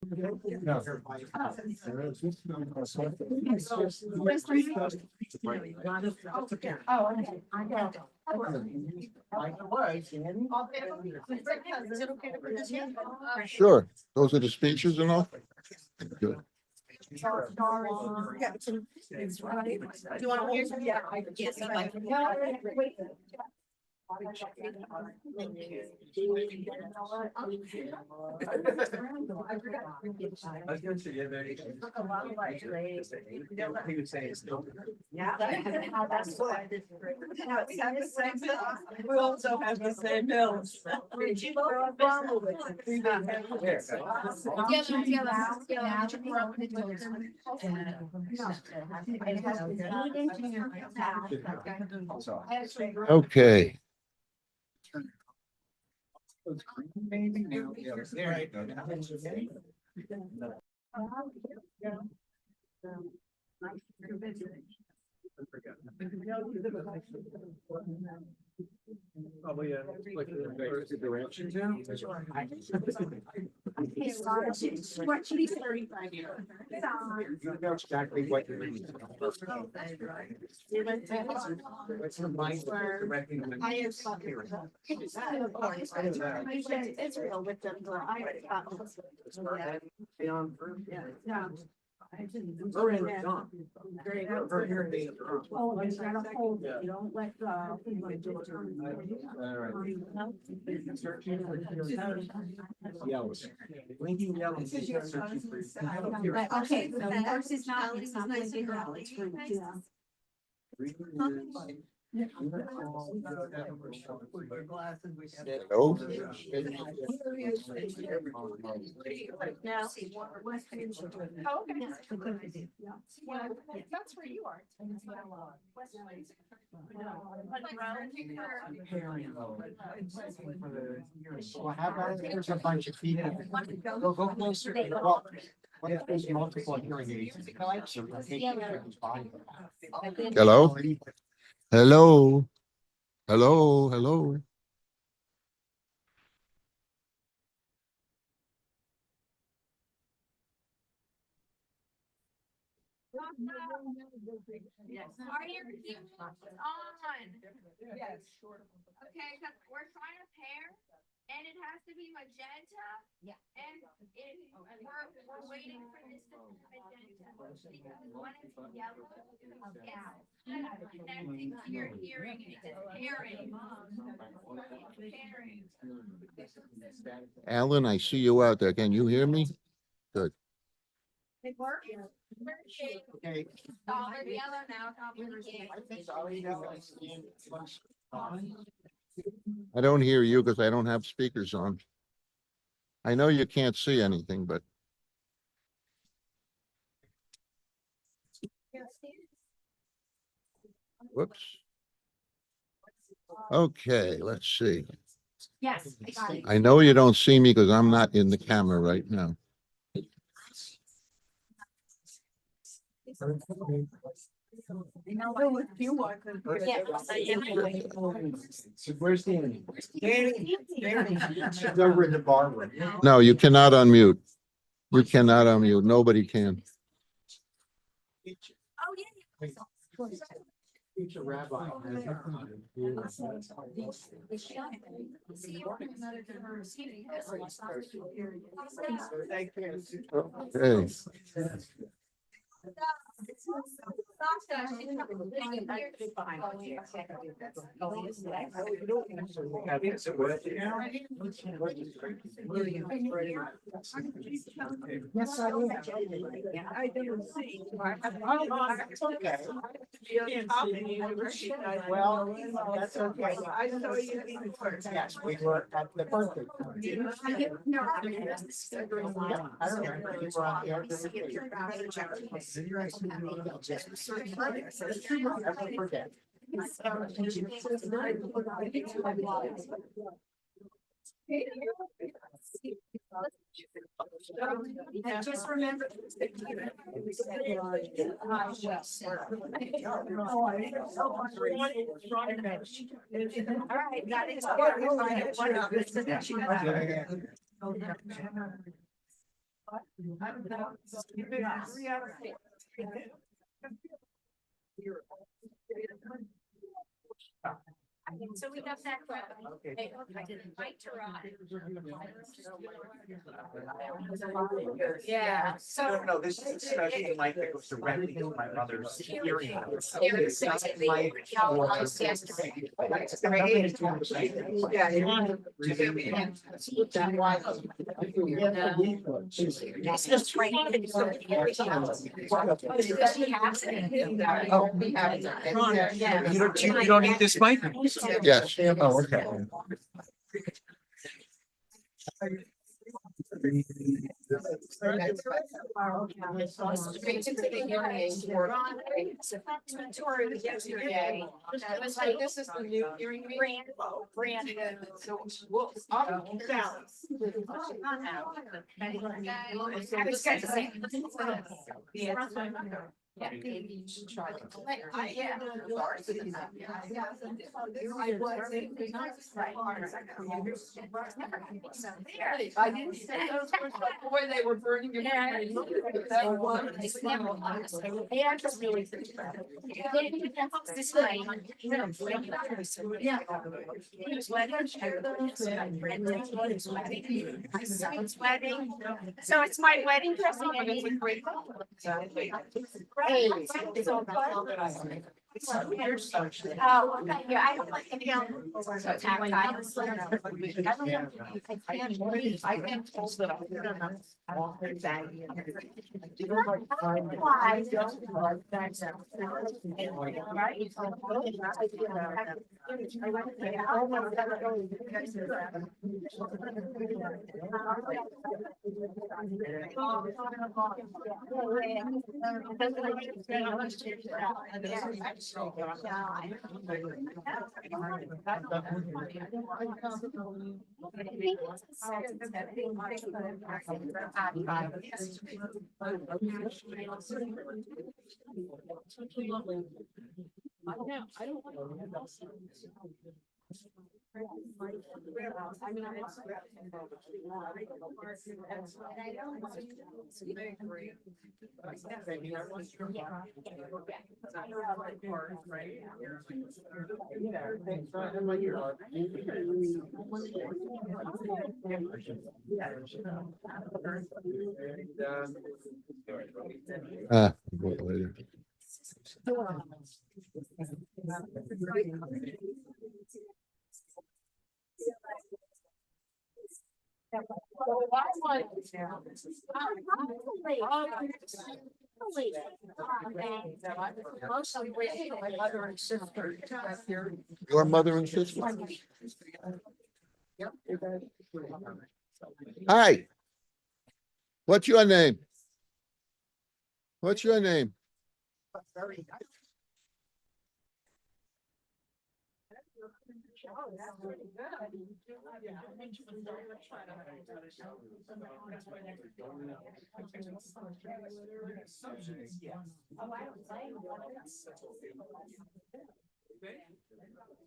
Sure, those are the speeches and all. Good. Do you want to hear some? Yeah, I guess. Yeah. We also have the same bills. Okay. Probably like the direction too. What should he say? 35 years. You know exactly what you mean. It's a mind to recognize. I am Israel with them. Yeah. We're in the dump. We're here in the dump. Oh, you gotta hold it. You don't let Yellows. Blinking yellows. Okay, so yours is not, it's not nice to grow, it's for, yeah. Hello? Now. Oh, okay. That's where you are. Well, how about there's a bunch of people. Go closer. Well, what if there's multiple hearing aids? So we take everybody's body. Hello? Hello? Hello? Hello? Yes. Are your hearing on? Yes. Okay, because we're trying to pair and it has to be magenta. Yeah. And we're waiting for this to be magenta. Because one is yellow. Yeah. Connecting to your hearing aid, it's pairing. Pairing. Alan, I see you out there. Can you hear me? Good. It works. Okay. Solid yellow now, complicated. I don't hear you because I don't have speakers on. I know you can't see anything, but whoops. Okay, let's see. Yes, I got it. I know you don't see me because I'm not in the camera right now. I know if you want. Where's Danny? Danny. She's over in the bar room. No, you cannot unmute. You cannot unmute. Nobody can. Oh, yeah. Future rabbi. Okay. Yes, I will. I didn't see. Well, that's okay. I know you didn't first. Yes, we were at the birthday. No. I don't remember. You were on Never forget. And just remember. All right, got it. So we got that. Okay. Right to ride. Yeah, so. No, this is a special mic that goes directly to my mother's hearing. aids. Yeah, It's not a mic for- It's just right. Oh, we have it. Yeah. You don't need this mic? Yes. Oh, okay. Yesterday. It was like, this is the new hearing aid. Brand. So, well, down. Yeah, maybe you should try it. Yeah. I didn't say those were, boy, they were burning your. That one. Yeah, just really. This way. Yeah. He was wedding. My son's wedding. So it's my wedding dress. It's a great. Hey. Oh, yeah, I don't like it. So tactile. I can't hold it up. Why? Later. My mother and sister. Your mother and sister? Hi. What's your name? What's your name?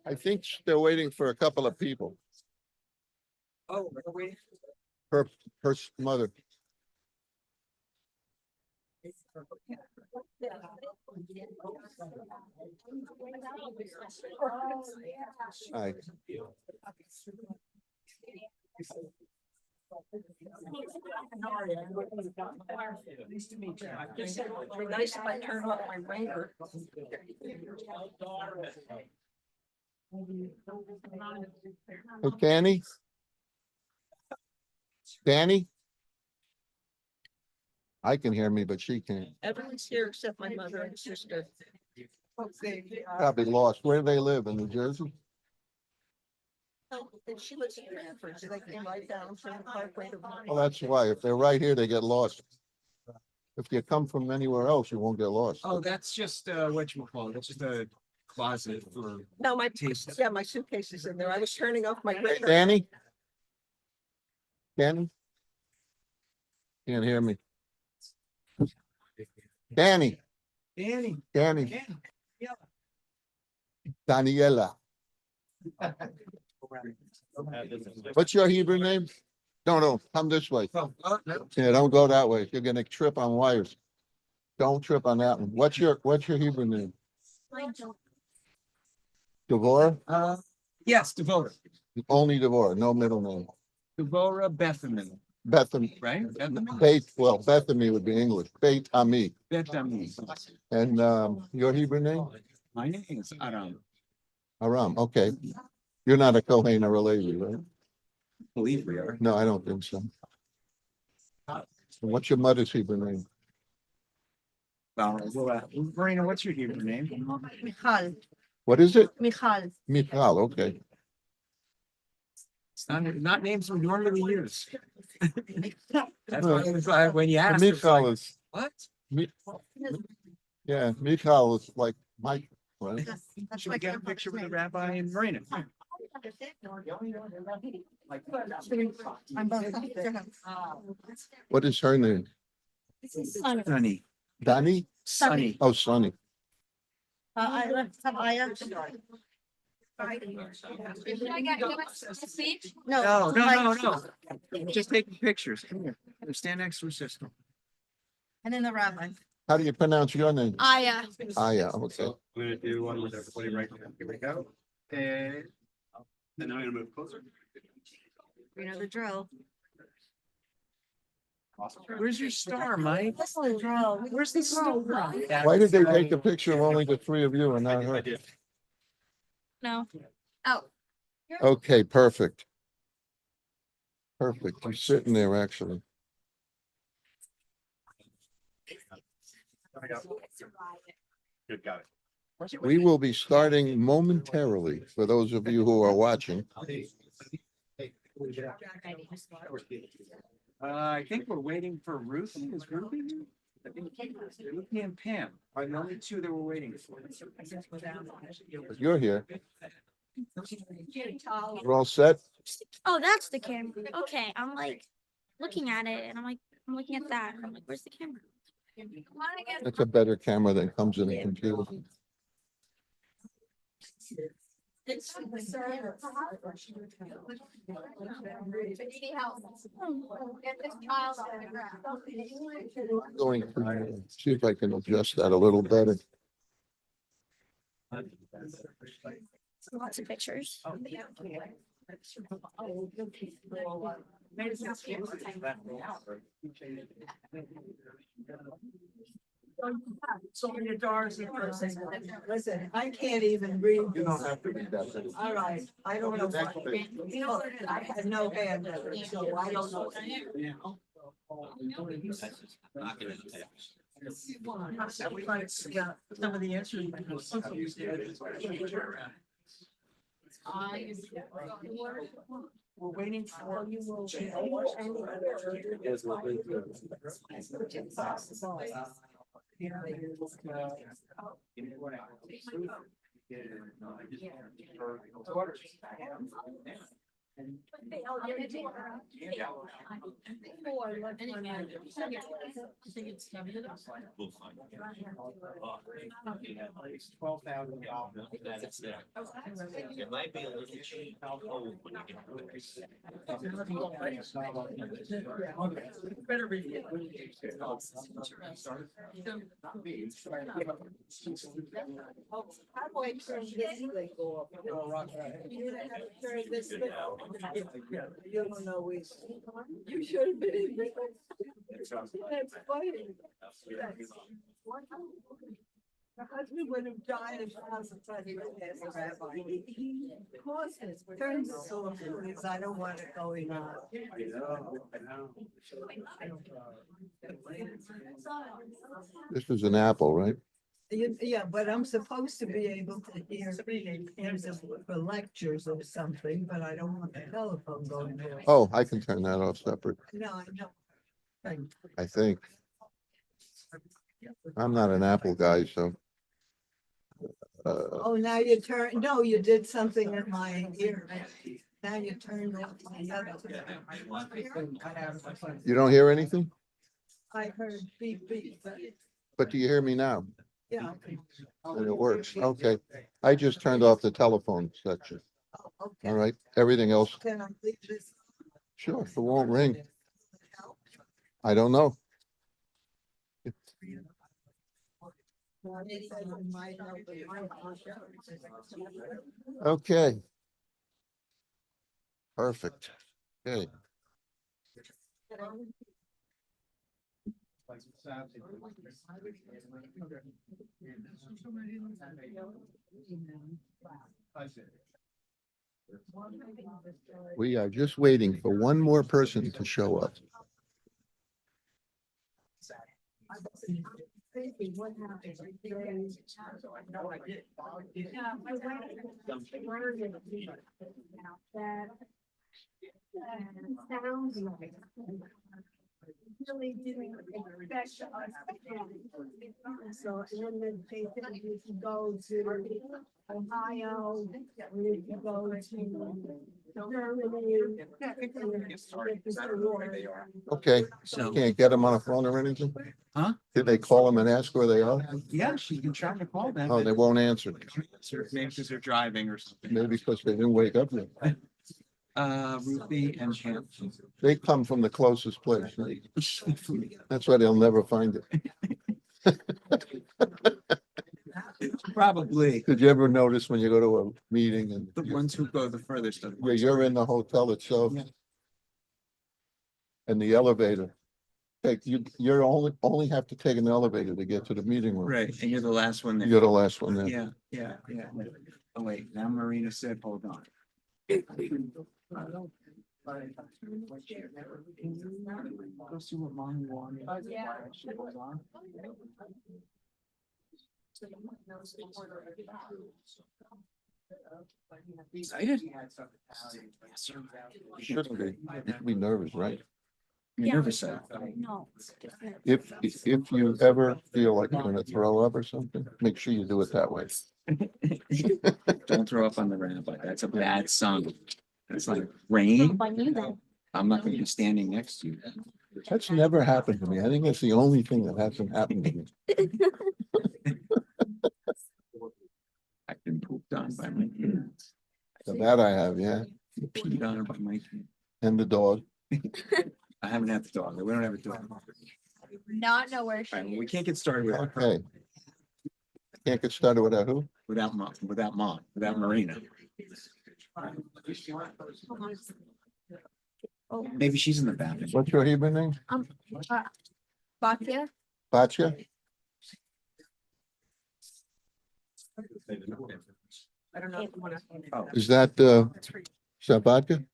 I think they're waiting for a couple of people. Oh, wait. Her mother. Hi. Nice to meet you. Nice if I turn off my ringer. Hey, Danny? Danny? I can hear me, but she can't. Everyone's here except my mother and sister. Probably lost. Where do they live? In New Jersey? Oh, and she lives in Branford, so they came right down from the parkway to. Well, that's why. If they're right here, they get lost. If you come from anywhere else, you won't get lost. Oh, that's just whatchamacallit, that's just a closet for No, my, taste. yeah, my suitcase is in there. I was turning off my Hey, ringer. Danny? Danny? Can't hear me. Danny, Danny. Danny, Yeah. Daniela. What's your Hebrew name? No, come this way. Oh, no. Yeah, don't go that way. You're gonna trip on wires. Don't trip on that one. What's your Hebrew name? Devorah? Yes, Devorah. Only Devorah, no middle name. Devorah Bethamin, Bethany, right? Bethamin? Bethany would be English. Beit Ami. Bethamin. And your Hebrew name? My name is Aram. Aram, okay. You're not a Kohen or a Levi, right? Believe we are. No, I don't think so. What's your mother's Hebrew name? Marina, what's your Hebrew name? Michal, What is it? Michal. Michal, okay. It's not names we normally use. That's Well, why it was like, when you asked, it's Michal like, is, what? yeah, Michal is like Mike, right? Should we get a picture with the rabbi and Marina? What is her name? Sunny. Danny? Sunny. Oh, Sonny. Should I get you a speech? No, no. Just taking pictures. Come here. Stand next to her sister. And then the rabbi. How do you pronounce your name? Aya. Aya, okay. I'm gonna do one with everybody right now. Here we go. And then I'm gonna move closer. You know the drill. Where's your star, Mike? That's the drill. Where's the star? Why did they take a picture of only the three of you and not I her? did. No. Oh. Okay, perfect. Perfect. You're sitting there, actually. Good, got it. We will be starting momentarily for those of you who are watching. I think we're waiting for Ruthie. Is Ruthie here? I think Ruthie and Pam are the only two that we're waiting for. But you're here. We're all set? Oh, that's the camera. Okay, I'm like looking at it and I'm looking at that. And I'm like, where's the camera? It's a better camera than comes in a computer. Get this child off the ground. Going to see if I can adjust that a little better. Lots of pictures. Listen, I can't even read. You don't have to read that. All right, I don't know. Next page. I had no hand, so I don't know. Yeah, some of the answers. We're waiting for. It might be a little cheap. Better read Halfway turn this thing off. Turn this thing off. You don't always. You should have been in. That's funny. My husband would have died if I wasn't trying to ask the rabbi. Turn this off, please. I don't want it going on. This is an Apple, right? Yeah, but I'm supposed to be able to hear for lectures or something, but I don't want the telephone going off. Oh, I can turn that off separate, No, I know. Thank I think. I'm not an Apple guy, so. Oh, now you turn, no, you did something in my ear. Now you turned off the other. You don't hear anything? I heard beep, beep, but But do you hear me now? yeah. And it works. Okay. I just turned off the telephone section. Okay. All right. Everything else. Can I leave this? Sure, if it won't ring. I don't know. Okay. Perfect. Okay. We are just waiting for one more person to show up. Really didn't expect us. So, and then they said you can go to Ohio, you can go to Germany. Okay, So, can't get them on a phone or anything? Huh? Did they call them and ask where they are? yeah, she can try to call them. Oh, they won't answer. Maybe because they're driving or something. Maybe because they didn't wake up yet. Ruthie and Pam. They come from the closest place. That's why they'll never find it. Probably Did you ever notice when you go to a meeting and the ones who go the furthest. you're in the hotel itself? Yeah. And the elevator. You're only have to take an elevator to get to the meeting room. Right, and you're the last one there. You're the last one there. Yeah. Oh, wait, now Marina said, hold on. Go see what Mommy wanted. Hold on. Excited? Yes, sir. You shouldn't be. You should be nervous, right? You're Yeah. nervous, No. If you ever feel like you're gonna throw up or something, make sure you do it that way. Don't throw up on the ramp, but that's a bad sign. It's like rain. On you then. I'm not gonna be standing next to you. That's never happened to me. I think that's the only thing that hasn't happened to me. I've been pooped on by my kids. So that I have, yeah. Peed on her by my kid. And the dog. I haven't had the dog. We don't have a dog. Not know where All right, well, we can't get started without her, Okay. Can't get started without who? without Marina. Oh, Maybe she's in the bathroom. What's your Hebrew name? Batia? Batya? I don't know if you wanna. Is that Batya?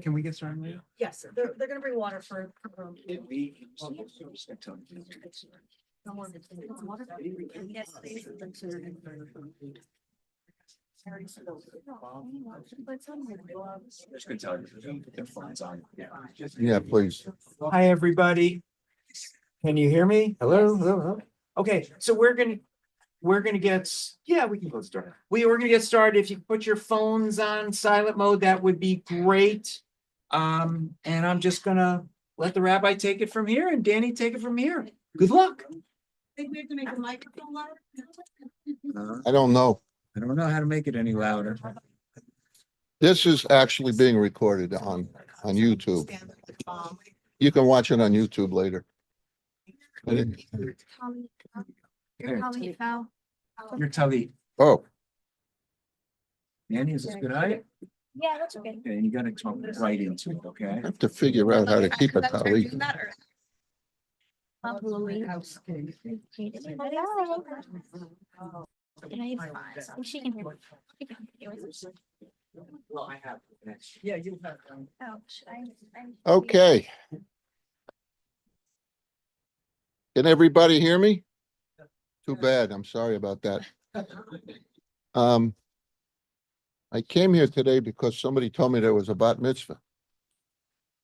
Can we get started later? Yes, they're gonna bring water for. Just gonna tell you, their phone's on. Yeah, please. Hi, everybody. Can you hear me? Hello? Okay, so we're gonna get, yeah, we can go start. We're gonna get started. If you put your phones on silent mode, that would be great. And I'm just gonna let the rabbi take it from here and Danny take it from here. Good luck. Think we have to make the microphone louder? I don't know. I don't know how to make it any louder. This is actually being recorded on YouTube. You can watch it on YouTube later. Your colleague fell. You're Tali. Oh, Danny, is this good? Eye? Yeah, that's okay. Okay, you gotta talk right into it, okay? I have to figure out how to keep it, Tali. She can hear me. She can hear me. Well, I have. Yeah, you have. Oh, should I? Okay. Can everybody hear me? Too bad. I'm sorry about that. I came here today because somebody told me there was a bat mitzvah.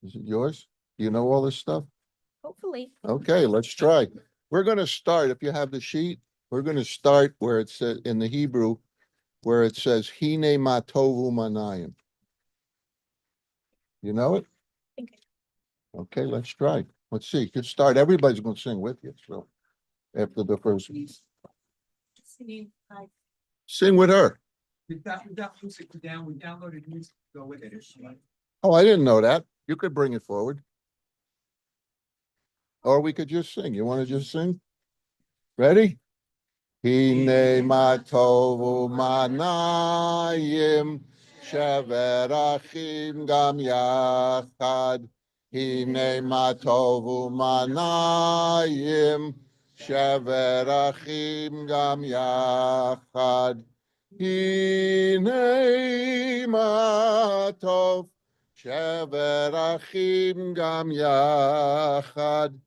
Is it yours? Do you know all this stuff? Hopefully. Okay, let's try. We're gonna start, if you have the sheet, we're gonna start where it says, in the Hebrew, where it says, Hine ma tovu manayim. You know it? Okay, let's try. Let's see. Just start. Everybody's gonna sing with you, so. After the first. Sing with her. Without music down, we downloaded music to go with it. Oh, I didn't know that. You could bring it forward. Or we could just sing. You want to just sing? Ready? Hine ma tovu manayim shever achim gam yachad. Hine ma tovu manayim shever achim gam yachad. Hine ma tov shever achim gam yachad.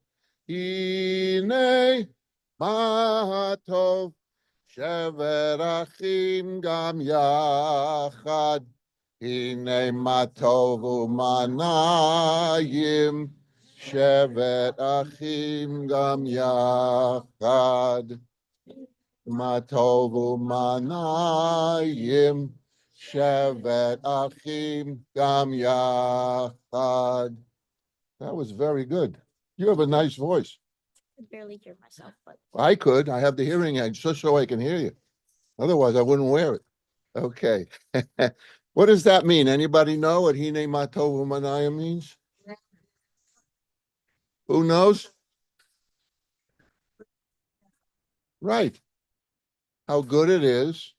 Hine ma tov shever achim gam yachad. Hine ma tov umanayim shever achim gam yachad. Ma tov umanayim shever achim gam yachad. That was very good. You have a nice voice. I barely hear myself, but I could. I have the hearing aid just so I can hear you. Otherwise, I wouldn't wear it. Okay. What does that mean? Anybody know what Hine Matovu Manaya means? Who knows? Right. How good it is.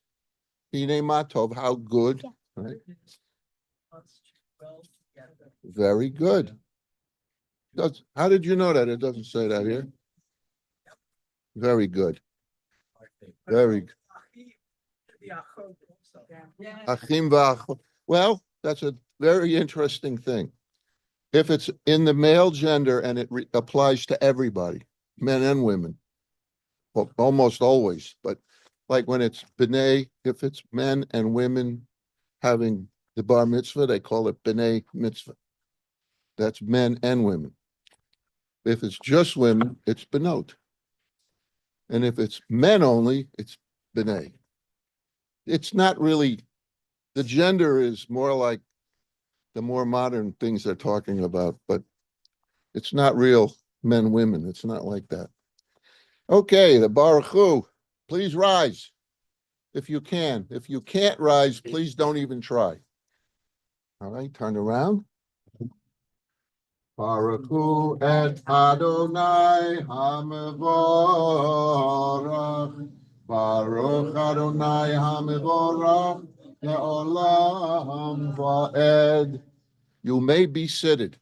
Hine Matov, how good. Yeah. Right. Very good. How did you know that? It doesn't say that here. Very good. Very good. Achim v'achot. Well, that's a very interesting thing. If it's in the male gender and it applies to everybody, men and women, well, almost always, but like when it's b'nai, if it's men and women having the bar mitzvah, they call it b'nai mitzvah. That's men and women. If it's just women, it's benot. And if it's men only, it's b'nai. It's not really, the gender is more like the more modern things they're talking about, but it's not real men, women. It's not like that. Okay, the Baruch Hu, please rise if you can. If you can't rise, please don't even try. All right, turn around. Baruch Hu et Adonai HaMevorach. Baruch Adonai HaMevorach le'olam va'ed. You may be seated.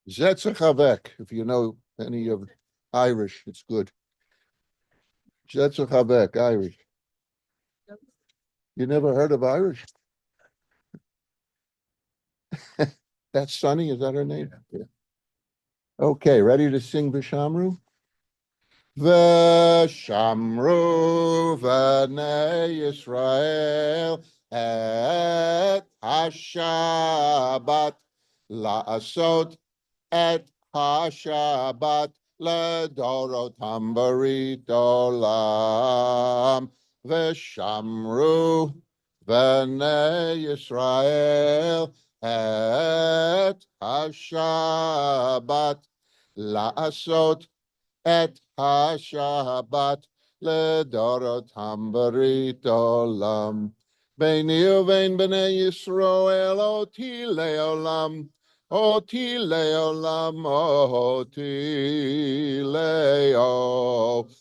Zetzechavek, if you know any of Irish, it's good. Zetzechavek, Irish. You never heard of Irish? That's Sunny, is that her name? Yeah. Okay, ready to sing Vishamru? Veshamru v'nei Yisrael et hashabat la'asot et hashabat ledorotam barit olam. Veshamru v'nei Yisrael et hashabat la'asot et hashabat ledorotam barit olam. Beini uvein b'nei Yisrael oti leolam, oti leolam, oti leolam.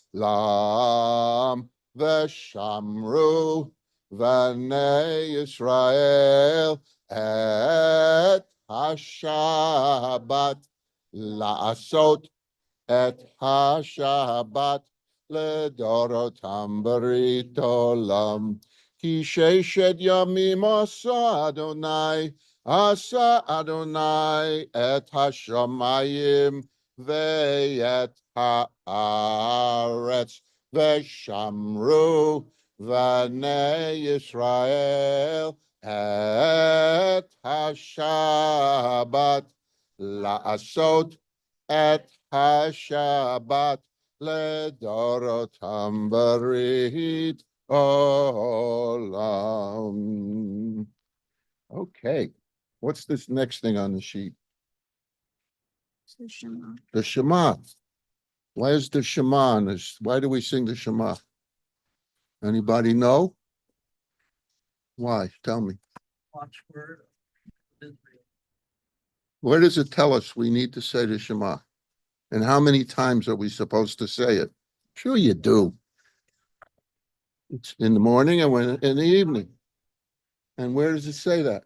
Veshamru v'nei Yisrael et hashabat la'asot et hashabat ledorotam barit olam. Ki sheshet yamim asa Adonai et hashamayim ve'et haaretz veshamru v'nei Yisrael et hashabat la'asot et hashabat ledorotam barit olam. Okay, what's this next thing on the sheet? it's the Shema. The Shema. Why is the Shema on this? Why do we sing the Shema? Anybody know? Why? Tell me. Watchword Where does it tell us we need to say the Shema? And how many times are we supposed to say it? Sure you do. It's in the morning and when in the evening. And where does it say that?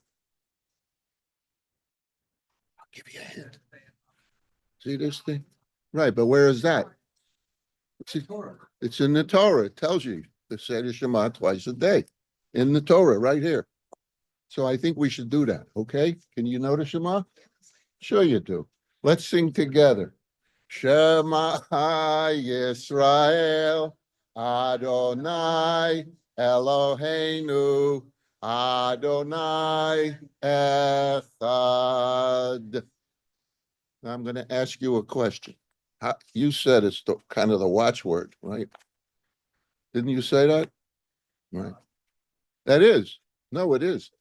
I'll give you a hint. See this thing? Right, but where is that? It's in the Torah. It tells you to say the Shema twice a day in the Torah right here. So I think we should do that, okay? Can you know the Shema? Sure you do. Let's sing together. Shema Yisrael, Adonai Eloheinu, Adonai Echad. Now I'm going to ask you a question. You said it's kind of the watchword, right? Didn't you say that? Right. That is. No, it is.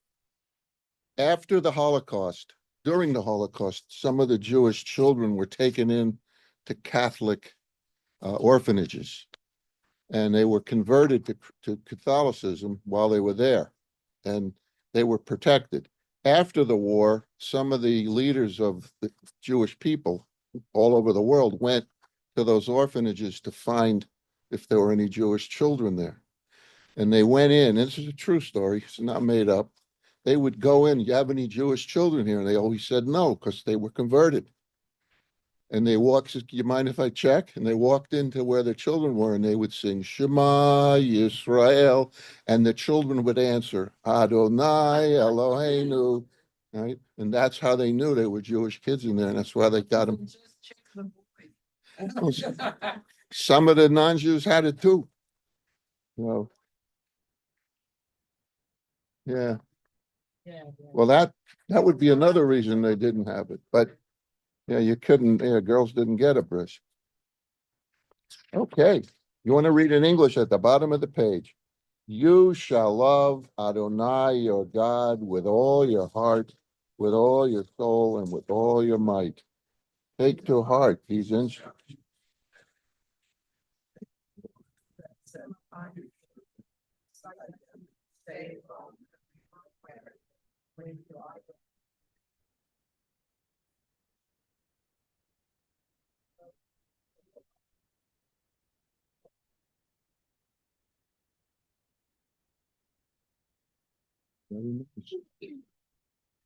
After the Holocaust, during the Holocaust, some of the Jewish children were taken in to Catholic orphanages, and they were converted to Catholicism while they were there, and they were protected. After the war, some of the leaders of the Jewish people all over the world went to those orphanages to find if there were any Jewish children there. And they went in, and this is a true story, it's not made up. They would go in, you have any Jewish children here? And they always said no, because they were converted. And they walked, said, you mind if I check? And they walked into where the children were, and they would sing Shema Yisrael, and the children would answer Adonai Eloheinu, right? And that's how they knew they were Jewish kids in there, and that's why they got them. Some of the non-Jews had it too. Well, yeah. Well, that would be another reason they didn't have it, but yeah, you couldn't. Yeah, girls didn't get a bris. Okay, you want to read in English at the bottom of the page. You shall love Adonai your God with all your heart, with all your soul, and with all your might. Take to heart these instructions.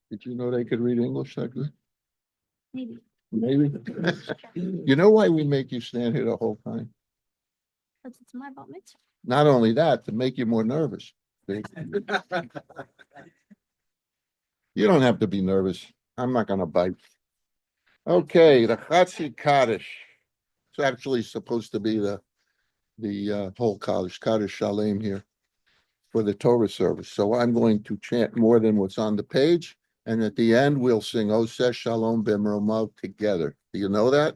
Did you know they could read English that good? Maybe. Maybe. You know why we make you stand here the whole time? Because it's my bat mitzvah. Not only that, to make you more nervous. See? You don't have to be nervous. I'm not going to bite. Okay, the Chatzi Kadish. It's actually supposed to be the whole Kadish Shalem here for the Torah service. So I'm going to chant more than what's on the page. And at the end, we'll sing Oseh Shalom B'Mromav together. Do you know that?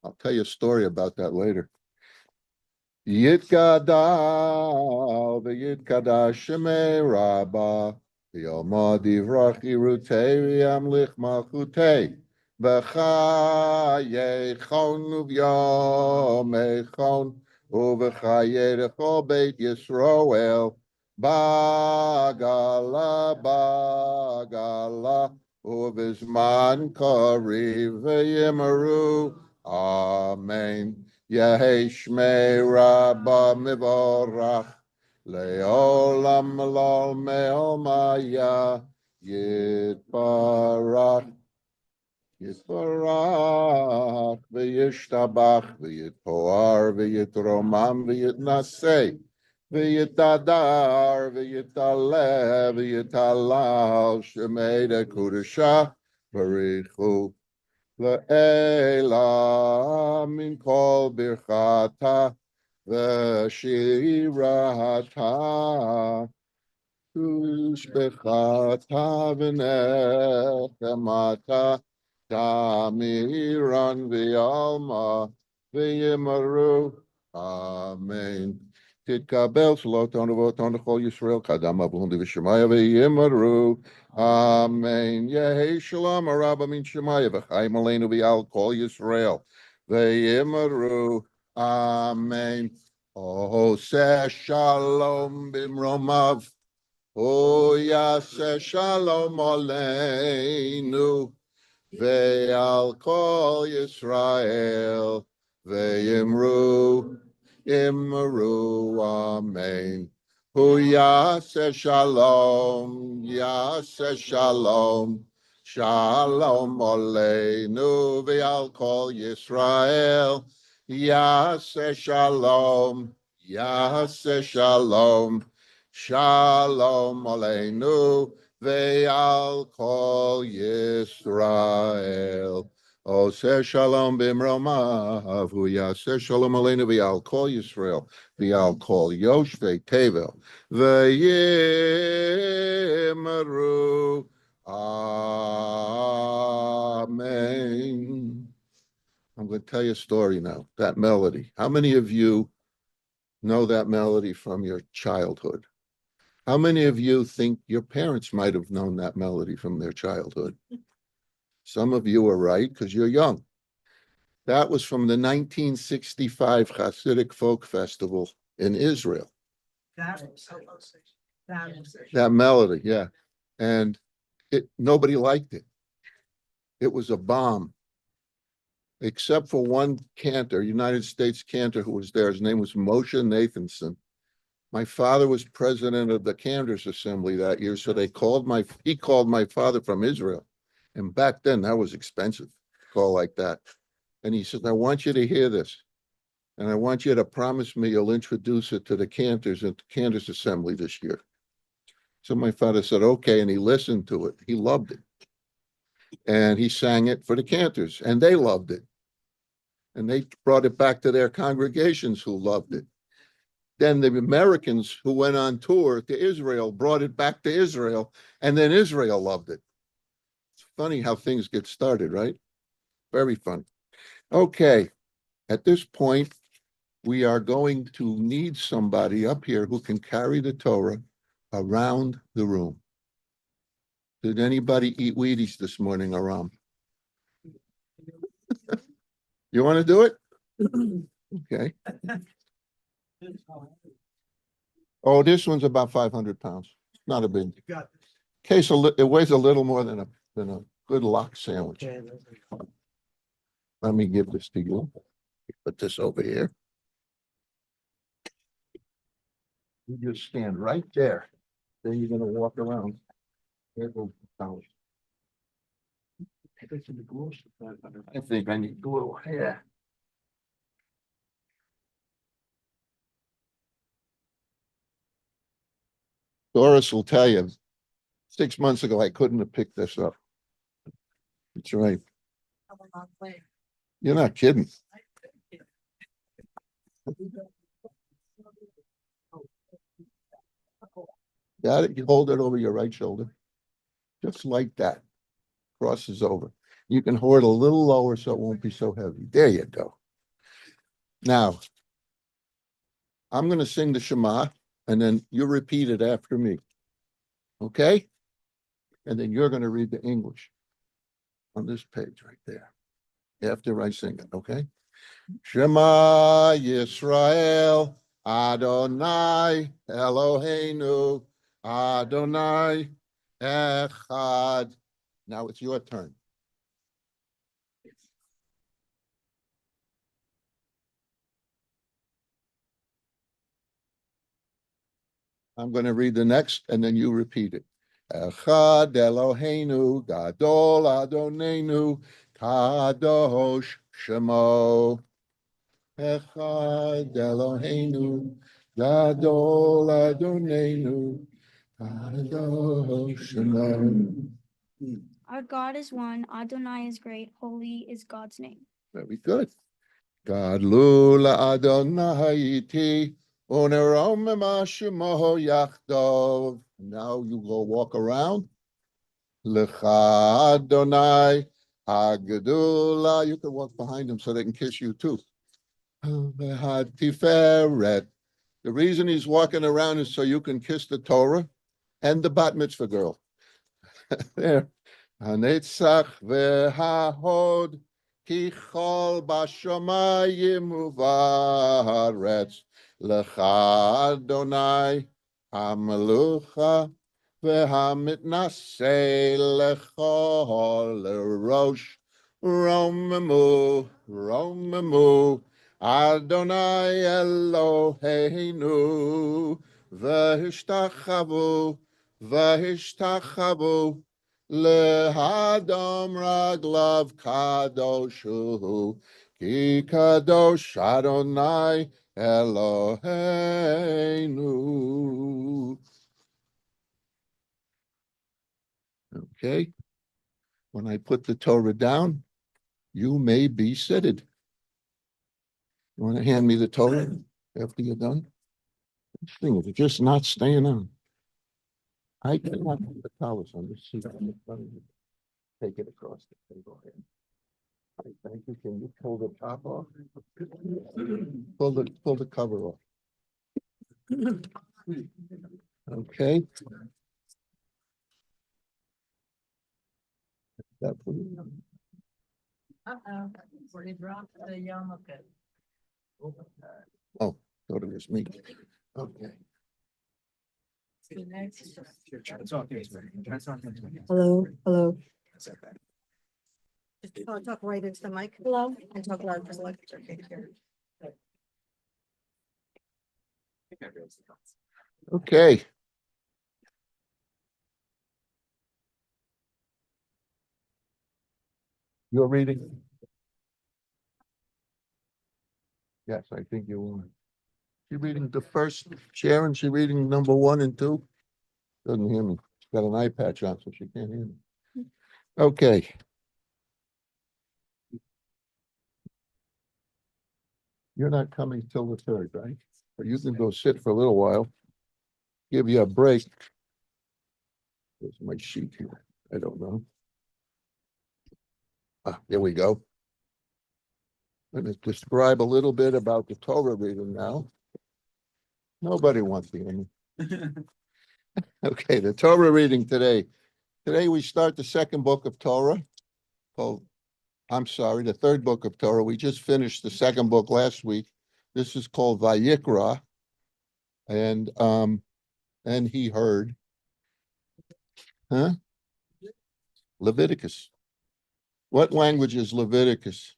I'll tell you a story about that later. Yitkadal v'yitkadash shemei Rabbah v'yomad yivrach irutei v'yamlich malchutei v'chayechon uv'yomechon uv'chayerechol beit Yisroel bagala bagala uv'zman kariv v'yimaru. Amen. Yehi Shmei Rabba Mivorach Leolam Lol Meomaya Yitbarach Yitbarach V'yishtabach V'yitpoar V'yitromam V'yitnaseh V'yitadar V'yitaleh V'yitalal Shemei Dekudusha Barichu Le'ela min kol birchata v'shirata ushbechata v'nechemata tamiran v'yalma v'yimaru. Amen. Titkabel shalot tonu v'oton l'chol Yisrael kadam avun v'shemaya v'yimaru. Amen. Yehi shalom araba min shemaya v'chaim aleinu v'yal kol Yisrael v'yimaru. Amen. Oseh shalom b'mromav. hu yaseh shalom aleinu ve'al kol Yisrael ve'imru imru amen. Hu yaseh shalom, shalom aleinu ve'al kol Yisrael. Yaseh shalom, shalom aleinu ve'al kol Yisrael. Oseh shalom b'imromav, hu yaseh shalom aleinu ve'al kol Yisrael, ve'al kol Yoshvei Tevel, ve'yimru. Amen. I'm going to tell you a story now. That melody. How many of you know that melody from your childhood? How many of you think your parents might have known that melody from their childhood? Some of you are right because you're young. That was from the 1965 Hasidic Folk Festival in Israel. That melody, yeah. And nobody liked it. It was a bomb, except for one cantor, United States cantor who was there. His name was Moshe Nathanson. My father was president of the Cantors Assembly that year, so he called my father from Israel. And back then, that was expensive, call like that. And he said, I want you to hear this. And I want you to promise me you'll introduce it to the Cantors at the Cantors Assembly this year. So my father said, okay, and he listened to it. He loved it. And he sang it for the Cantors, and they loved it. And they brought it back to their congregations who loved it. Then the Americans who went on tour to Israel brought it back to Israel, and then Israel loved it. It's funny how things get started, right? Very fun. Okay, at this point, we are going to need somebody up here who can carry the Torah around the room. Did anybody eat Wheaties this morning, Aram? You want to do it? Okay. Oh, this one's about 500 pounds. Not a big case. It weighs a little more than a good lock sandwich. Let me give this to you. Put this over here. You just stand right there. Then you're going to walk around. There goes the towel. I think I need glue. Yeah. Doris will tell you, 6 months ago, I couldn't have picked this up. That's right. You're not kidding. Got it? You hold it over your right shoulder. Just like that. Crosses over. You can hold it a little lower so it won't be so heavy. There you go. Now, I'm going to sing the Shema, and then you repeat it after me. Okay? And then you're going to read the English on this page right there after I sing it. Okay? Shema Yisrael, Adonai Eloheinu, Adonai Echad. Now it's your turn. I'm going to read the next, and then you repeat it. Echad Eloheinu, Gadol Adonenu, Kadosh Shemo. Echad Eloheinu, Gadol Adonenu, Kadosh Shemo. Our God is one, Adonai is great, holy is God's name. Very good. Gadlu Adonai iti, unerom shemo yachdov. Now you go walk around. Lecha Adonai Hagdula. You can walk behind them so they can kiss you too. Tiferet. The reason he's walking around is so you can kiss the Torah and the bat mitzvah girl. There. Hanetzach v'hahod ki chol bashamayim uvaretz lecha Adonai hamelucha והמתנשא לכל ראש, רוממו, רוממו, אדוני אלוהינו, והשתחוו, והשתחוו, להדם רגליו קדוש הוא, כי קדוש אדוני Eloheinu. Okay. When I put the Torah down, you may be seated. You want to hand me the Torah after you're done? This thing is just not staying on. I cannot put the towels on this seat. Take it across the table. Thank you. Can you pull the top off? Pull the cover off. Okay. That for you. Uh-oh, where you dropped the yarmulke. Oh, thought it was me. Okay. The next. Hello, hello. Just talk right into the mic. Hello. And talk loud because electric are here. Okay. You're reading? Yes, I think you are. She reading the first, Sharon, she reading number 1 and 2? Doesn't hear me. She's got an eye patch on, so she can't hear me. Okay. You're not coming till the 3rd, right? But you can go sit for a little while. Give you a break. There's my sheet here. I don't know. Ah, there we go. I'm going to describe a little bit about the Torah reading now. Nobody wants to hear me. Okay, the Torah reading today. Today we start the 2nd book of Torah. Oh, I'm sorry, the 3rd book of Torah. We just finished the 2nd book last week. This is called Vayikra. And he heard. Huh? Leviticus. What language is Leviticus?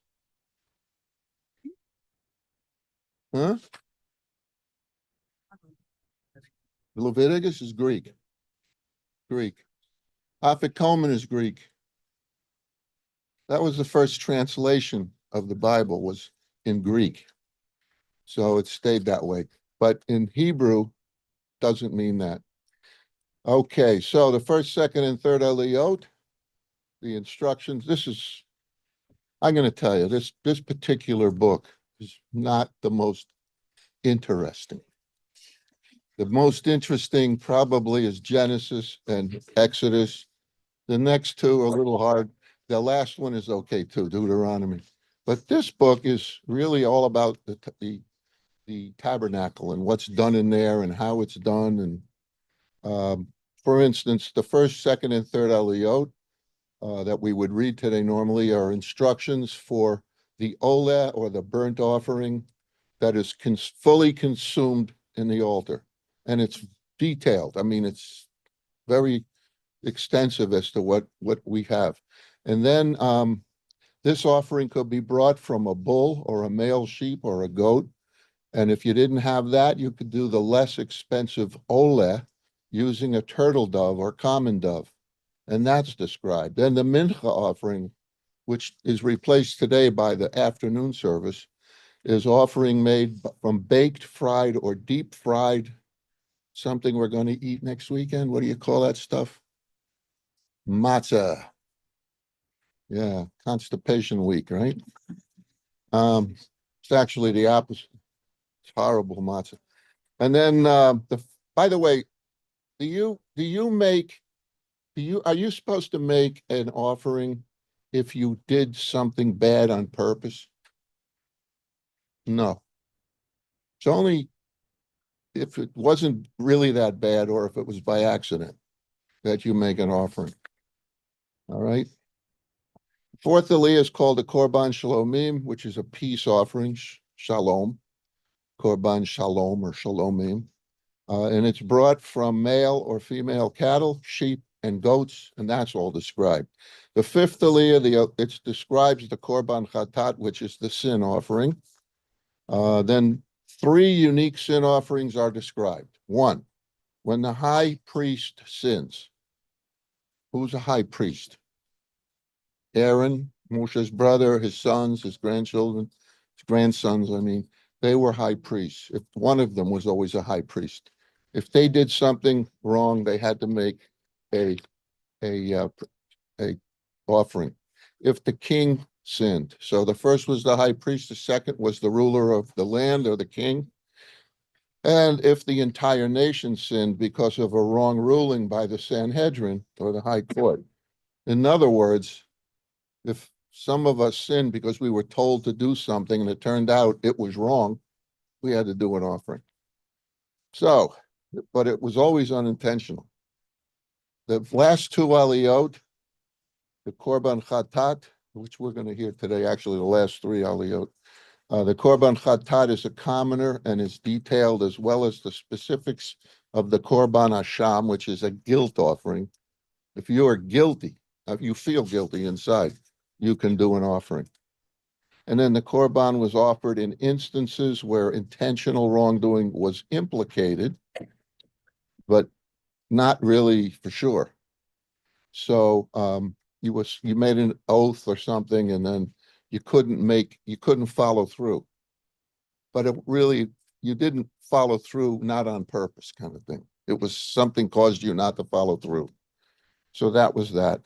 Huh? Leviticus is Greek. Greek. Afikomen is Greek. That was the first translation of the Bible, was in Greek. So it stayed that way. But in Hebrew, doesn't mean that. Okay, so the 1st, 2nd, and 3rd Aliyot, the instructions. I'm going to tell you, this particular book is not the most interesting. The most interesting probably is Genesis and Exodus. The next 2 are a little hard. The last one is okay too, Deuteronomy. But this book is really all about the tabernacle and what's done in there and how it's done. And for instance, the 1st, 2nd, and 3rd Aliyot that we would read today normally are instructions for the Oleh, or the burnt offering, that is fully consumed in the altar. And it's detailed. I mean, it's very extensive as to what we have. And then this offering could be brought from a bull or a male sheep or a goat. And if you didn't have that, you could do the less expensive Oleh using a turtle dove or common dove. And that's described. Then the mincha offering, which is replaced today by the afternoon service, is offering made from baked, fried, or deep fried, something we're going to eat next weekend. What do you call that stuff? Matzah. Yeah, constipation week, right? It's actually the opposite. It's horrible matzah. And then by the way, are you supposed to make an offering if you did something bad on purpose? No. It's only if it wasn't really that bad, or if it was by accident, that you make an offering. All right. 4th Aliyah is called the Korban Shalomim, which is a peace offering, shalom, Korban Shalom or Shalomim. And it's brought from male or female cattle, sheep, and goats, and that's all described. The fifth aliyah, it describes the korban chatat, which is the sin offering. Then three unique sin offerings are described. One, when the high priest sins. Who's a high priest? Aaron, Moshe's brother, his sons, his grandchildren, his grandsons, I mean, they were high priests. If one of them was always a high priest. If they did something wrong, they had to make a a offering. If the king sinned, so the first was the high priest, the second was the ruler of the land or the king. And if the entire nation sinned because of a wrong ruling by the Sanhedrin or the high court. In other words, if some of us sinned because we were told to do something and it turned out it was wrong, we had to do an offering. So, but it was always unintentional. The last two aliyot, the korban chatat, which we're going to hear today, actually the last three aliyot. The korban chatat is a commoner and is detailed as well as the specifics of the korban hasham, which is a guilt offering. If you are guilty, if you feel guilty inside, you can do an offering. And then the korban was offered in instances where intentional wrongdoing was implicated, but not really for sure. So you made an oath or something, and then you couldn't follow through. But it really, you didn't follow through, not on purpose, kind of thing. It was something caused you not to follow through. So that was that.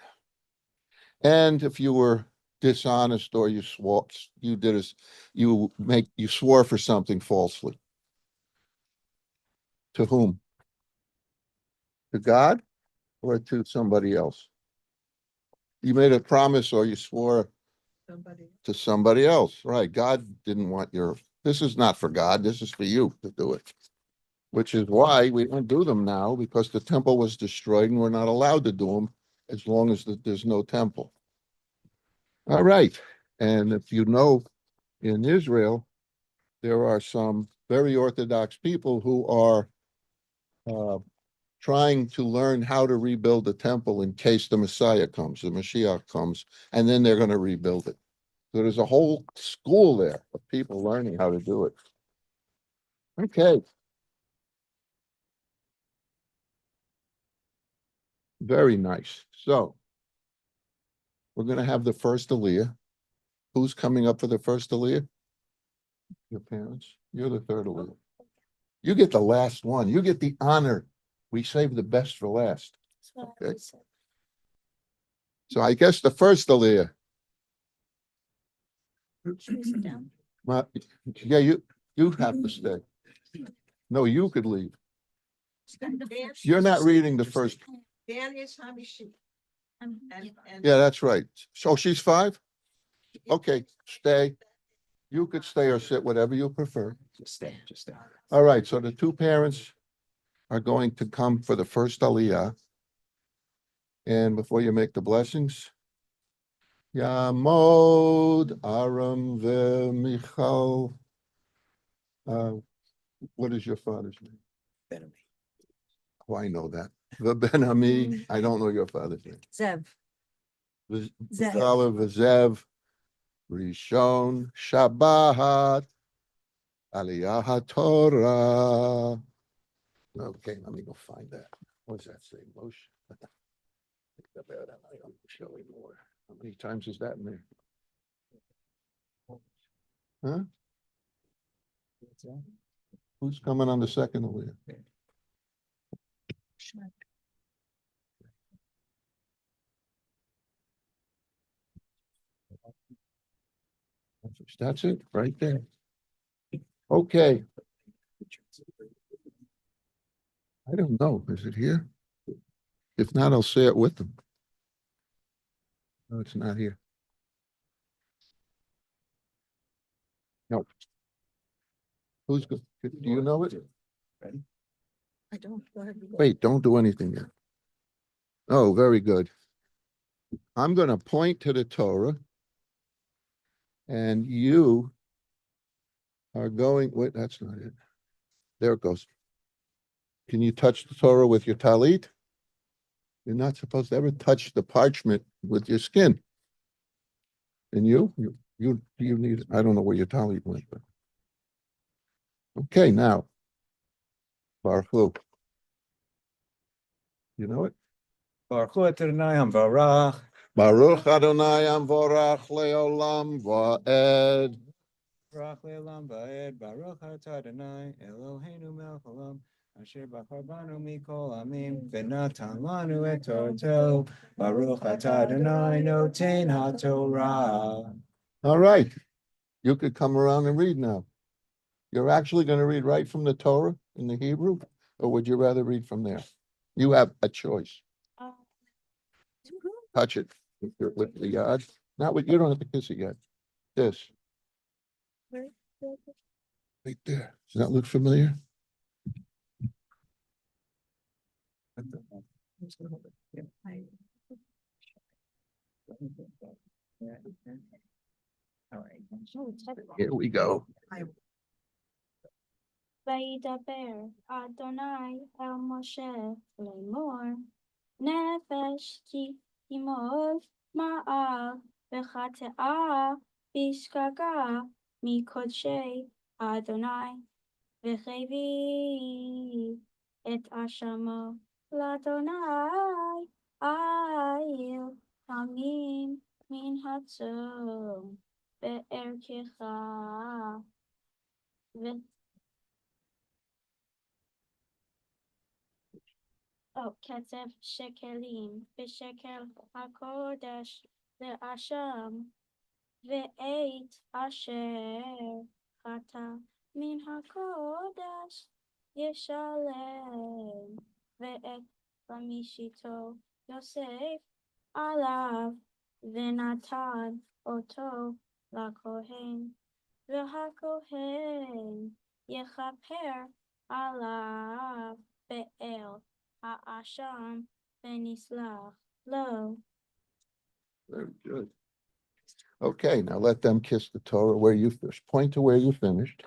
And if you were dishonest or you swore, you swore for something falsely. To whom? To God or to somebody else? You made a promise or you swore Somebody. to somebody else, right? God didn't want this is not for God, this is for you to do it. Which is why we don't do them now, because the temple was destroyed and we're not allowed to do them as long as there's no temple. All right. And if you know, in Israel, there are some very Orthodox people who are trying to learn how to rebuild the temple in case the Messiah comes, the Mashiach comes, and then they're going to rebuild it. So there's a whole school there of people learning how to do it. Okay. Very nice. So we're going to have the first aliyah. Who's coming up for the first aliyah? Your parents. You're the third aliyah. You get the last one. You get the honor. We save the best for last. Okay. So I guess the first aliyah. Well, yeah, you have to stay. No, you could leave. You're not reading the first. Dan is Hamishi. And Yeah, that's right. So she's 5? Okay, stay. You could stay or sit, whatever you prefer. Just stay. All right, so the two parents are going to come for the first aliyah. And before you make the blessings, Yamod Aram Michal. What is your father's name? Ben-Ami. Oh, I know that. The Ben-Ami. I don't know your father's name. Zev. Zev. Zev. Rishon Shabbat. Aliyah HaTorah. Okay, let me go find that. What does that say? Moshe. Show me more. How many times is that in there? Huh? Who's coming on the second aliyah? That's it, right there. Okay. I don't know. Is it here? If not, I'll say it with them. No, it's not here. No. Who's good? Do you know it? Ready? I don't. Go ahead. Wait, don't do anything yet. Oh, very good. I'm going to point to the Torah, and you are going. Wait, that's not it. There it goes. Can you touch the Torah with your talit? You're not supposed to ever touch the parchment with your skin. And you need, I don't know where your talit went, but. Okay, now. Baruch Hu. You know it? Baruch Hu Adonai Hamvarach. Baruch Adonai Amvorach Leolam Va'ed. Baruch Le'olam Va'ed. Baruch Atah Adonai Eloheinu Melech Haolam. Asher bachar banu mikol amim v'natan lanu et Torato. Baruch Atah Adonai noten haTorah. All right. You could come around and read now. You're actually going to read right from the Torah in the Hebrew, or would you rather read from there? You have a choice. Uh, Touch it with the yard. Not with, you don't have to kiss it yet. This, where- where- right there. Does that look familiar? Here we go. וידבר אדוני אל משה לאמור, נפש כי תימול מעל וחטאה בשגגה מקודשי אדוני, וחביא את אשמו לאדוני איל תמים מן הצום בערכך. כתב שקלים בשקל הקודש לאשם, ואת אשר חטא מן הקודש ישלם, ואת חמישיתו יוסף עליו, ונתן אותו לכהן, והכהן יכפר עליו באל האשם ונסלח לו. Very good. Okay, now let them kiss the Torah where you finished. Point to where you finished.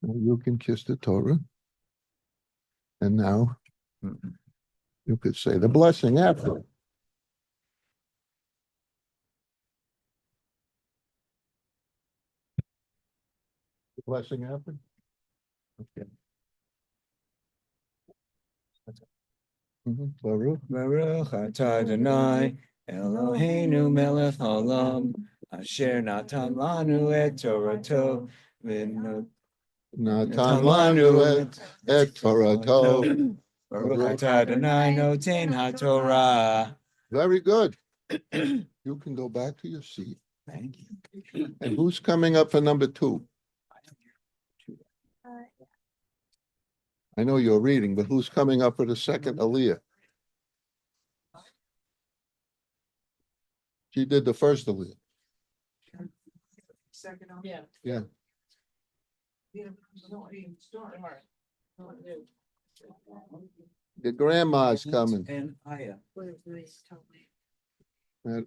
Now you can kiss the Torah. And now you could say the blessing after. The blessing after? Okay. Baruch. Baruch Atah Adonai Eloheinu Melech Haolam. Asher natan lanu et Torato. Natan lanu et Torato. Baruch Atah Adonai noten haTorah. Very good. You can go back to your seat. Thank you. And who's coming up for number 2? I know you're reading, but who's coming up for the second Aliyah? She did the first Aliyah. Yeah. Yeah. Your grandma's coming. And Aya.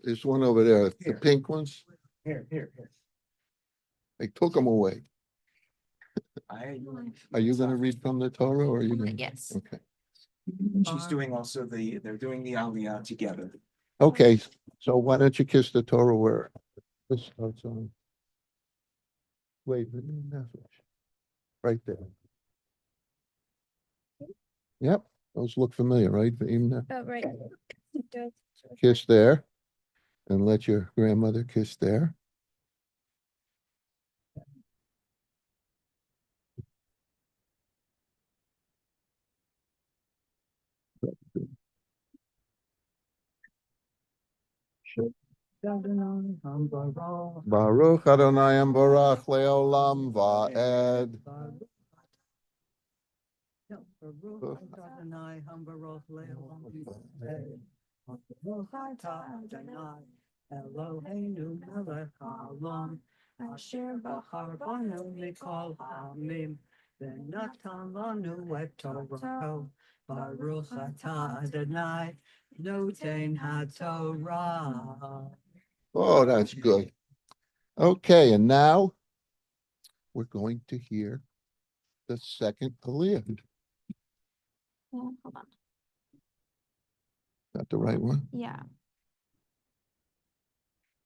There's one over there, the Here. pink ones. Here. They took them away. Aya. Are you going to read from the Torah or are you going to? Yes. Okay. She's doing also they're doing the Aliyah together. Okay, so why don't you kiss the Torah where this starts on? Wait, right there. Yep, those look familiar, right? Even Oh, right. kiss there, and let your grandmother kiss there. Baruch Adonai Barach Leolam Va'ed. Eloheinu melech haolam, asher bachar banu mikol ha'amim, v'natan lanu et Torato. Baruch atah Adonai noten haTorah. Oh, that's good. Okay, and now we're going to hear the second Aliyah. Hold on. Got the right one? Yeah.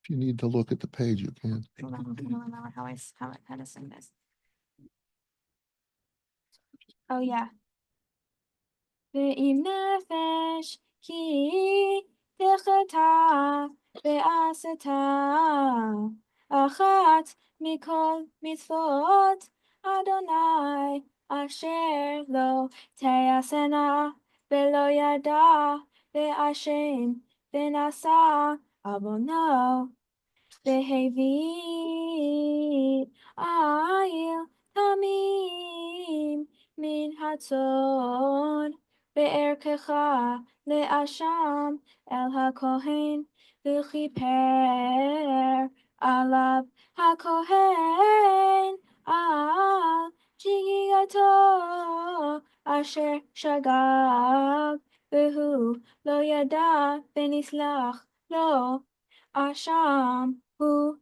If you need to look at the page, you can. Hold on. I don't remember how to sing this. Oh yeah. ואם נפש כי תחתה ועשתה אחת מכל מצוות אדוני אשר לא תעשנה ולא ידע ואשם ונשא עוונו והביא איל תמים מן הצאן בערכך לאשם אל הכהן וכיפר עליו הכהן על שגיגתו אשר שגג והוא לא ידע ונסלח לו אשם הוא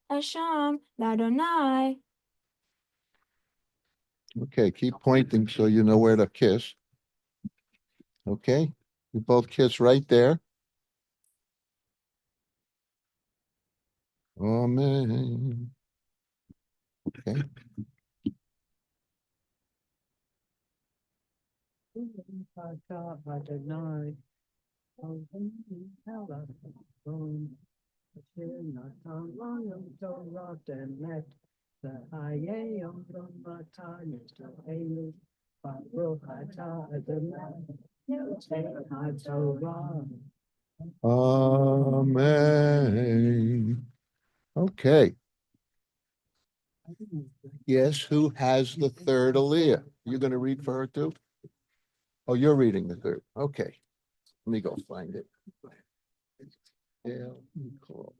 אשם לאדוני. Okay, keep pointing so you know where to kiss. Okay, you both kiss right there. Amen. Okay, amen. Okay. Yes, who has the third Aliyah? You gonna read for her too? Oh, you're reading the third. Okay. Let me go find it. Yeah, cool.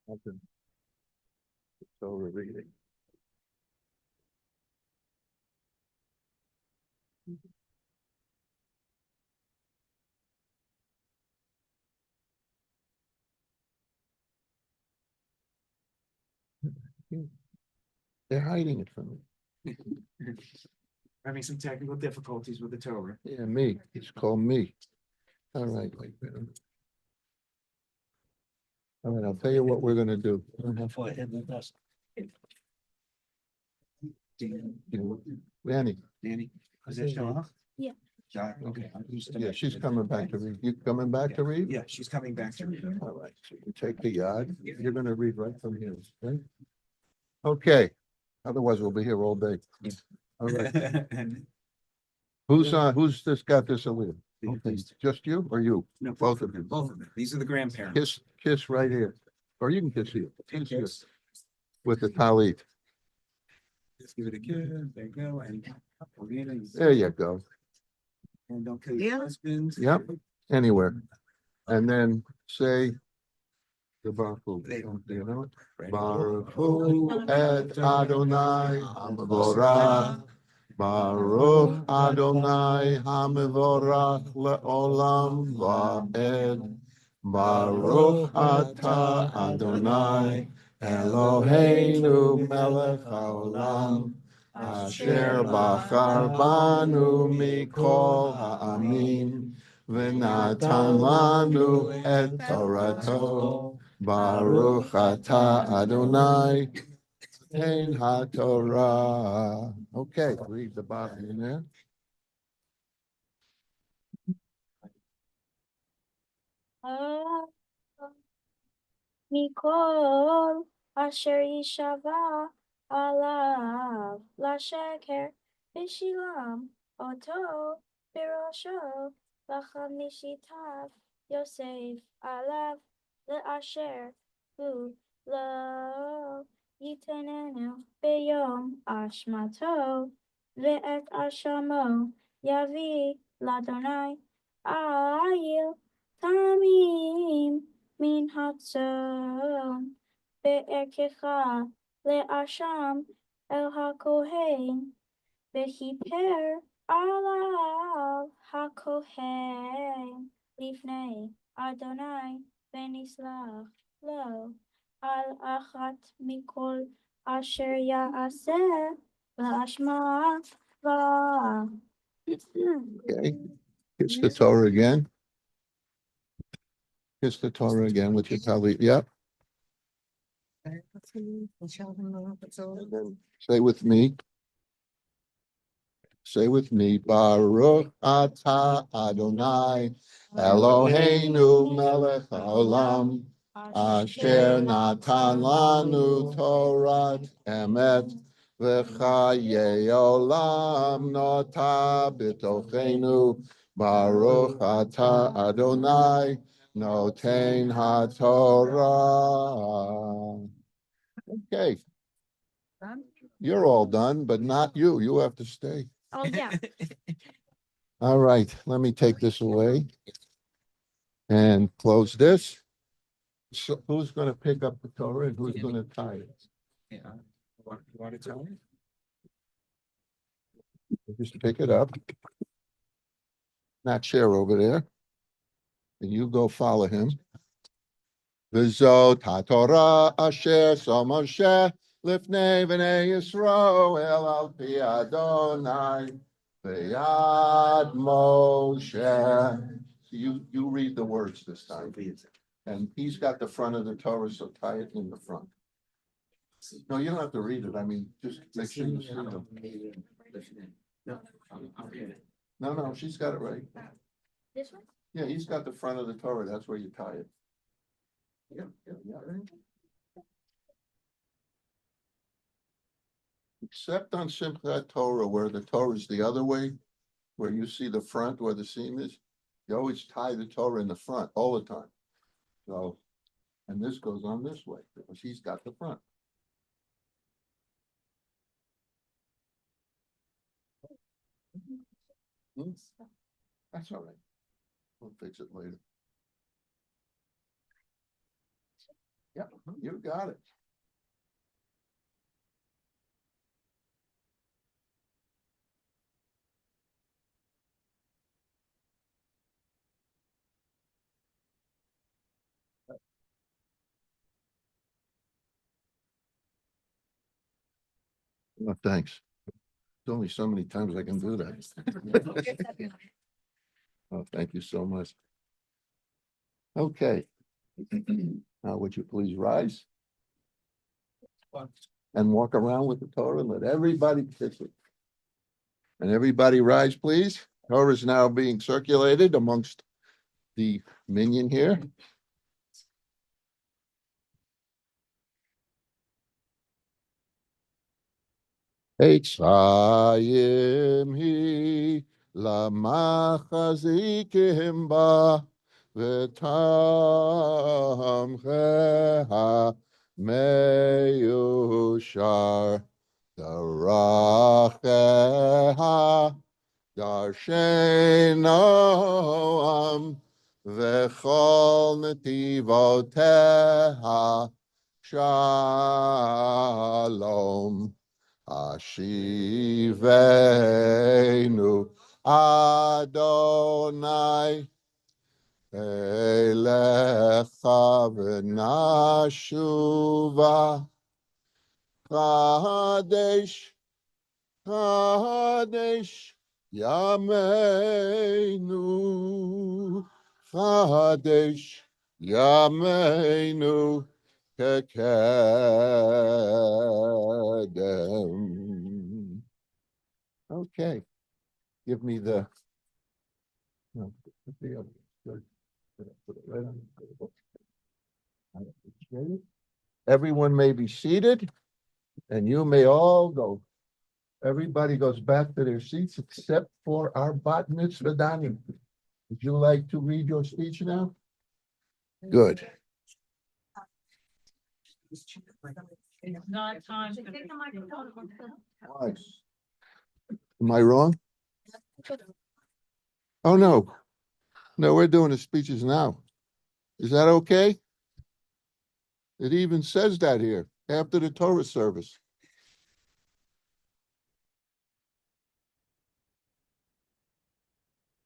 Okay. So we're reading. They're hiding it from me. Having some technical difficulties with the Torah. Yeah, me. It's called me. All right, wait a minute. All right, I'll tell you what we're gonna do. Danny, Danny, is that show off? Yeah. Okay. yeah, she's coming back to read. You coming back to read? Yeah, she's coming back to read. All right, so you take the yard. You're gonna read right from here, okay? Okay, otherwise we'll be here all day. All right, And who's this got this a little? Okay, just you or you? no, Both of you. both of them. These are the grandparents. Kiss right here, or you can kiss here. Kiss here Kiss. with the talit. Just give it a kiss. There you go. And There you go. and don't kill your husband. Yep, anywhere. And then say the Baruch Hu. They don't- You know it? Right. Baruch Hu et Adonai Hamevorach Baruch Adonai Hamivorach Leolam Va'ed. Baruch Ata Adonai Eloheinu Melech Haolam Asher Bachar Banu Mikol Ha'amim V'natan Lanu Et Torato. Baruch Ata Adonai Ein HaTorah. Okay, read the bottom in there. מכל אשר יישבע עליו לשקר ושילם אותו בראשו לחמישיתיו יוסף עליו לאשר הוא לא ייתננו ביום אשמתו ואת אשמו יביא לאדוני איל תמים מן הצום בערכך לאשם אל הכהן וכיפר עליו הכהן לפני אדוני ונסלח לו על אחת מכל אשר יעשה לאשמה Okay, kiss the Torah again. Kiss the Torah again with your colleague. Yep. And then say with me. Say with me. Baruch Ata Adonai Eloheinu Melech Haolam Asher Natan Lanu Torah Emet V'chaye Olam Nota B'tochenu. Baruch Ata Adonai Noten HaTorah. Okay. You're all done, but not you. You have to stay. Oh, yeah. All right, let me take this away and close this. So who's going to pick up the Torah and who's going to tie it? Yeah. You want to tell me? Just pick it up. That chair over there. And you go follow him. V'zot haTorah asher so Moshe lifnei v'nei Yisroel al pi Adonai v'yad Moshe. You read the words this time. And he's got the front of the Torah, so tie it in the front. No, you don't have to read it. I mean, just make sure you see them. No, she's got it right. This one? Yeah, he's got the front of the Torah. That's where you tie it. Yeah. Except on Simchat Torah, where the Torah is the other way, where you see the front where the seam is, you always tie the Torah in the front all the time. So, and this goes on this way because he's got the front. That's all right. We'll fix it later. Yep, you got it. Oh, thanks. There's only so many times I can do that. Oh, thank you so much. Okay. Now, would you please rise and walk around with the Torah and let everybody kiss it. And everybody rise, please. Torah is now being circulated amongst the minion here. Eitzayim hi lamachazikim ba v'tamcheha meyushar daracheha darshenoam v'chol netivoteha shalom. Ashivenu Adonai Elecha v'nashuva Kadesh Kadesh Yameinu Kadesh Yameinu Kekadem. Okay, give me the. No, put the other- put it right on the table. Okay. Everyone may be seated, and you may all go. Everybody goes back to their seats except for our bat mitzvah Dani. Would you like to read your speech now? Good. Not time. Why? Am I wrong? Oh, no. No, we're doing the speeches now. Is that okay? It even says that here, after the Torah service.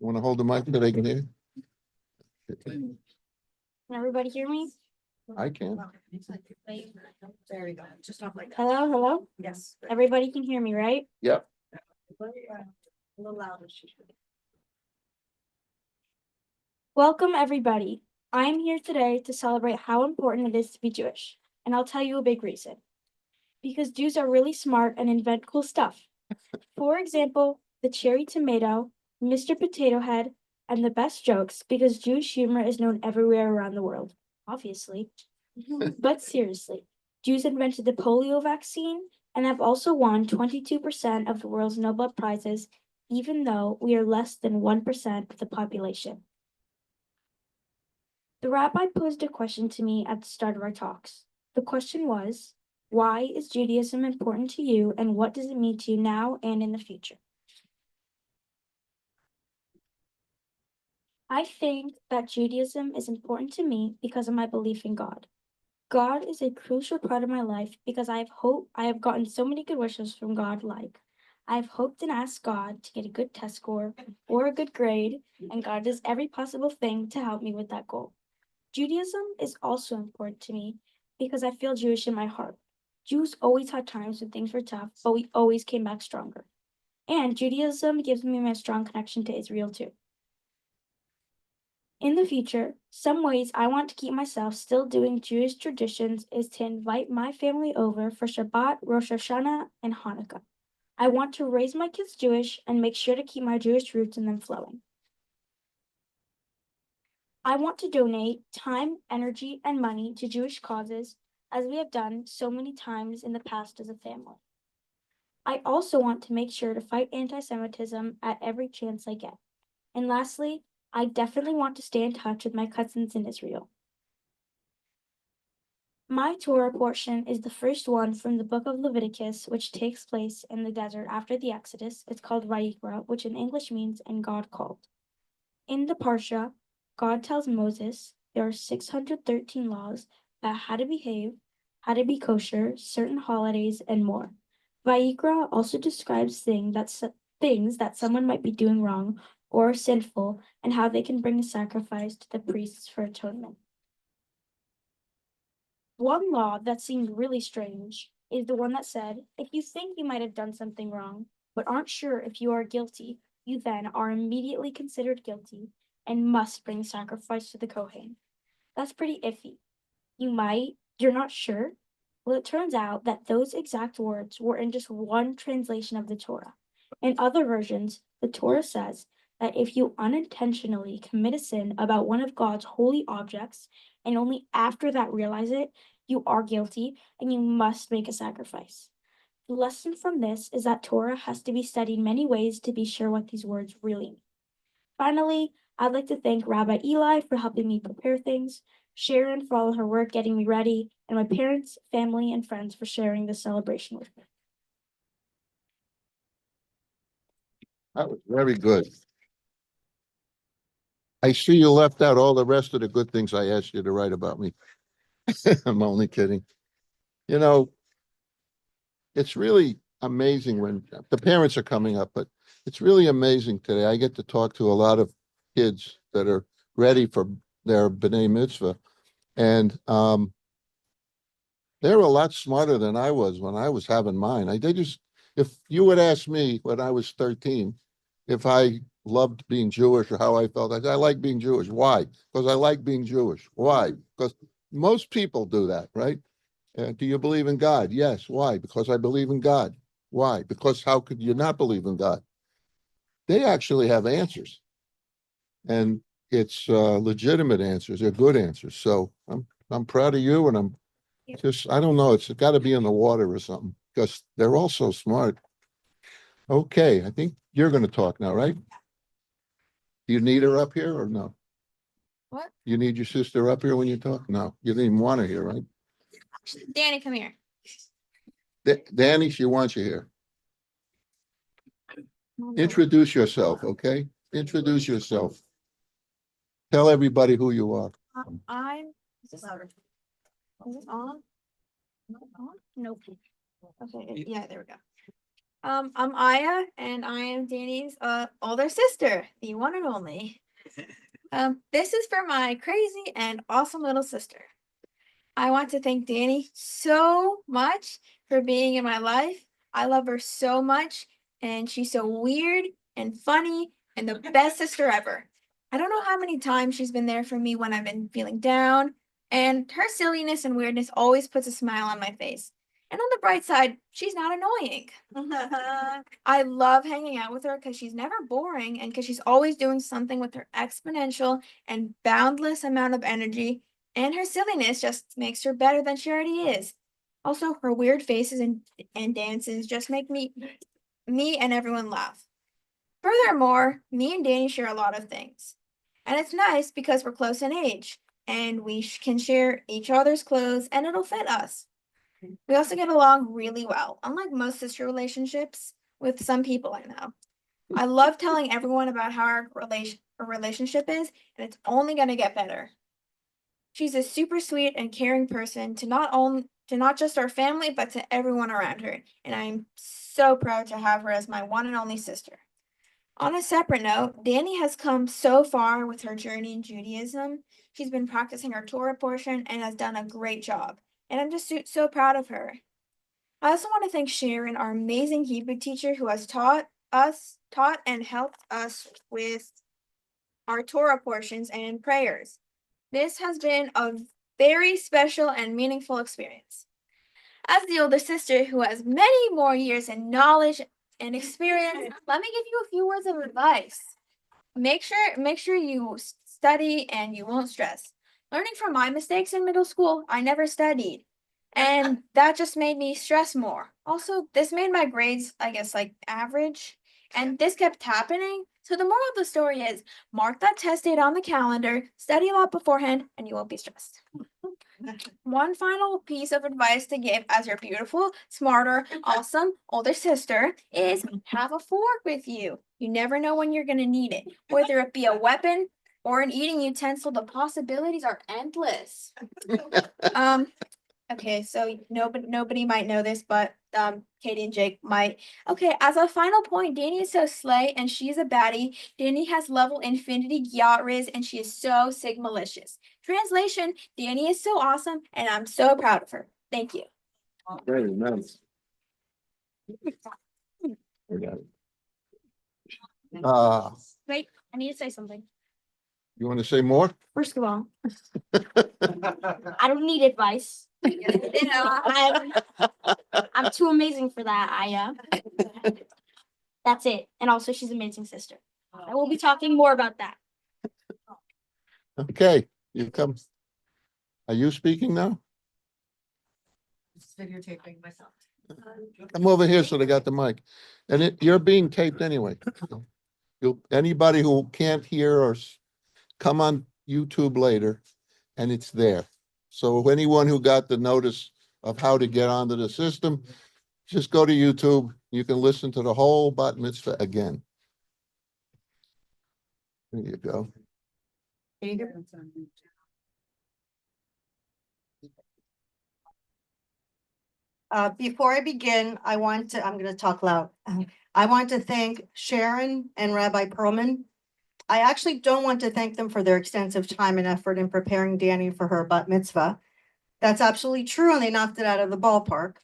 Want to hold the mic so they can hear? Can everybody hear me? I can. There we go. Just not like. Hello, hello? Yes. Everybody can hear me, right? Yep. A little louder. Welcome, everybody. I'm here today to celebrate how important it is to be Jewish, and I'll tell you a big reason. Because Jews are really smart and invent cool stuff. For example, the cherry tomato, Mr. Potato Head, and the best jokes, because Jewish humor is known everywhere around the world, obviously. But seriously, Jews invented the polio vaccine and have also won 22% of the world's Nobel Prizes, even though we are less than 1% of the population. The rabbi posed a question to me at the start of our talks. The question was, why is Judaism important to you and what does it mean to you now and in the future? I think that Judaism is important to me because of my belief in God. God is a crucial part of my life because I have gotten so many good wishes from God, like I've hoped and asked God to get a good test score or a good grade, and God does every possible thing to help me with that goal. Judaism is also important to me because I feel Jewish in my heart. Jews always had times when things were tough, but we always came back stronger. And Judaism gives me my strong connection to Israel too. In the future, some ways I want to keep myself still doing Jewish traditions is to invite my family over for Shabbat, Rosh Hashanah, and Hanukkah. I want to raise my kids Jewish and make sure to keep my Jewish roots in them flowing. I want to donate time, energy, and money to Jewish causes, as we have done so many times in the past as a family. I also want to make sure to fight anti-Semitism at every chance I get. And lastly, I definitely want to stay in touch with my cousins in Israel. My Torah portion is the first one from the book of Leviticus, which takes place in the desert after the Exodus. It's called Vayikra, which in English means "and God called." In the Parsha, God tells Moses there are 613 laws about how to behave, how to be kosher, certain holidays, and more. Vayikra also describes things that someone might be doing wrong or sinful and how they can bring a sacrifice to the priests for atonement. One law that seemed really strange is the one that said, if you think you might have done something wrong, but aren't sure if you are guilty, you then are immediately considered guilty and must bring sacrifice to the Kohen. That's pretty iffy. You're not sure? Well, it turns out that those exact words were in just one translation of the Torah. In other versions, the Torah says that if you unintentionally commit a sin about one of God's holy objects, and only after that realize it, you are guilty and you must make a sacrifice. The lesson from this is that Torah has to be studied many ways to be sure what these words really mean. Finally, I'd like to thank Rabbi Eli for helping me prepare things, Sharon for all her work getting me ready, and my parents, family, and friends for sharing this celebration with me. That was very good. I see you left out all the rest of the good things I asked you to write about me. I'm only kidding. You know, it's really amazing when the parents are coming up, but it's really amazing today. I get to talk to a lot of kids that are ready for their B'nai Mitzvah. And they're a lot smarter than I was when I was having mine. If you would ask me when I was 13, if I loved being Jewish or how I felt, I like being Jewish. Why? Because I like being Jewish. Why? Because most people do that, right? Do you believe in God? Yes. Why? Because I believe in God. Why? Because how could you not believe in God? They actually have answers, and it's legitimate answers. They're good answers. So I'm proud of you, and I'm just, I don't know, it's got to be in the water or something because they're all so smart. Okay, I think you're going to talk now, right? You need her up here or no? What? You need your sister up here when you talk? No, you didn't even want her here, right? Danny, come here. Danny, she wants you here. Introduce yourself, okay? Introduce yourself. Tell everybody who you are. Is this louder? Is this on? Not on? Nope. Okay, yeah, there we go. I'm Aya and I am Danny's older sister, the one and only. This is for my crazy and awesome little sister. I want to thank Danny so much for being in my life. I love her so much, and she's so weird and funny and the best sister ever. I don't know how many times she's been there for me when I've been feeling down, and her silliness and weirdness always puts a smile on my face. And on the bright side, she's not annoying. I love hanging out with her because she's never boring and because she's always doing something with her exponential and boundless amount of energy, and her silliness just makes her better than she already is. Also, her weird faces and dances just make me and everyone laugh. Furthermore, me and Danny share a lot of things. And it's nice because we're close in age and we can share each other's clothes and it'll fit us. We also get along really well, unlike most sister relationships with some people I know. I love telling everyone about how our relationship is, and it's only going to get better. She's a super sweet and caring person to not just our family, but to everyone around her, and I'm so proud to have her as my one and only sister. On a separate note, Danny has come so far with her journey in Judaism. She's been practicing her Torah portion and has done a great job, and I'm just so proud of her. I also want to thank Sharon, our amazing Hebrew teacher who has taught and helped us with our Torah portions and prayers. This has been a very special and meaningful experience. As the older sister who has many more years in knowledge and experience, let me give you a few words of advice. Make sure you study and you won't stress. Learning from my mistakes in middle school, I never studied. And that just made me stress more. Also, this made my grades, I guess, like average. And this kept happening. So the moral of the story is mark that test date on the calendar, study a lot beforehand, and you won't be stressed. One final piece of advice to give as your beautiful, smarter, awesome older sister is have a fork with you. You never know when you're going to need it. Whether it be a weapon or an eating utensil, the possibilities are endless. Okay, so nobody might know this, but Katie and Jake might. Okay, as a final point, Danny is so slay and she's a baddie. Danny has level infinity yacht riz and she is so sigmalicious. Translation, Danny is so awesome and I'm so proud of her. Thank you. Very nice. Wait, I need to say something. You want to say more? First of all, I don't need advice. I'm too amazing for that. That's it. And also, she's an amazing sister. I will be talking more about that. Okay, you come. Are you speaking now? Just videotaping myself. Come over here so they got the mic. And you're being taped anyway. Anybody who can't hear or come on YouTube later and it's there. So anyone who got the notice of how to get onto the system, just go to YouTube. You can listen to the whole bat mitzvah again. There you go. Before I begin, I'm gonna talk loud. I want to thank Sharon and Rabbi Perlman. I actually don't want to thank them for their extensive time and effort in preparing Danny for her bat mitzvah. That's absolutely true, and they knocked it out of the ballpark.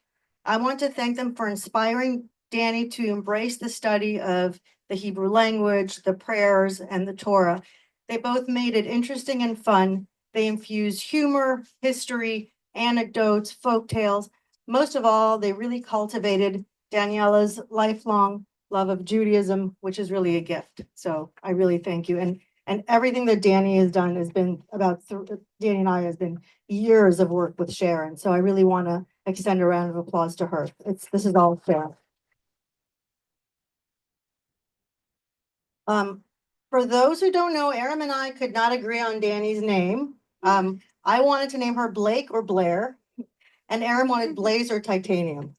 I want to thank them for inspiring Danny to embrace the study of the Hebrew language, the prayers, and the Torah. They both made it interesting and fun. They infused humor, history, anecdotes, folk tales. Most of all, they really cultivated Daniela's lifelong love of Judaism, which is really a gift. So I really thank you. And everything that Danny has done has been Danny and I has been years of work with Sharon. So I really want to extend a round of applause to her. This is all fair. For those who don't know, Aram and I could not agree on Danny's name. I wanted to name her Blake or Blair, and Aram wanted Blaze or Titanium.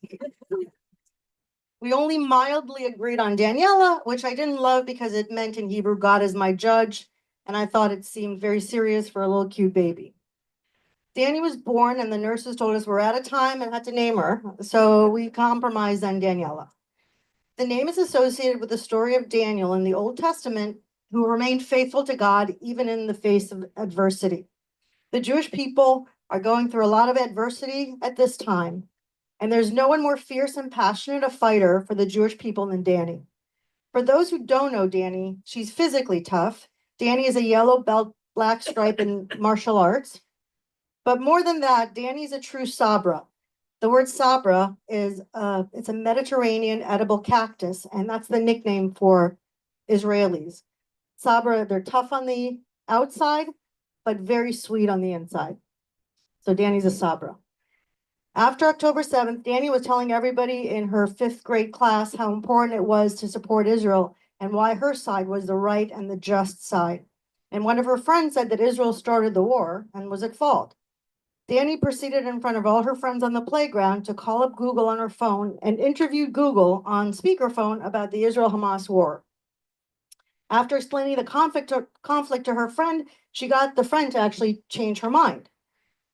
We only mildly agreed on Daniela, which I didn't love because it meant in Hebrew, God is my judge, and I thought it seemed very serious for a little cute baby. Danny was born and the nurses told us we're out of time and had to name her, so we compromised on Daniela. The name is associated with the story of Daniel in the Old Testament, who remained faithful to God even in the face of adversity. The Jewish people are going through a lot of adversity at this time, and there's no one more fierce and passionate a fighter for the Jewish people than Danny. For those who don't know Danny, she's physically tough. Danny is a yellow belt, black stripe in martial arts. But more than that, Danny's a true Sabra. The word Sabra is it's a Mediterranean edible cactus, and that's the nickname for Israelis. Sabra, they're tough on the outside, but very sweet on the inside. So Danny's a Sabra. After October 7th, Danny was telling everybody in her 5th grade class how important it was to support Israel and why her side was the right and the just side. And one of her friends said that Israel started the war and was at fault. Danny proceeded in front of all her friends on the playground to call up Google on her phone and interviewed Google on speakerphone about the Israel-Hamas war. After explaining the conflict to her friend, she got the friend to actually change her mind.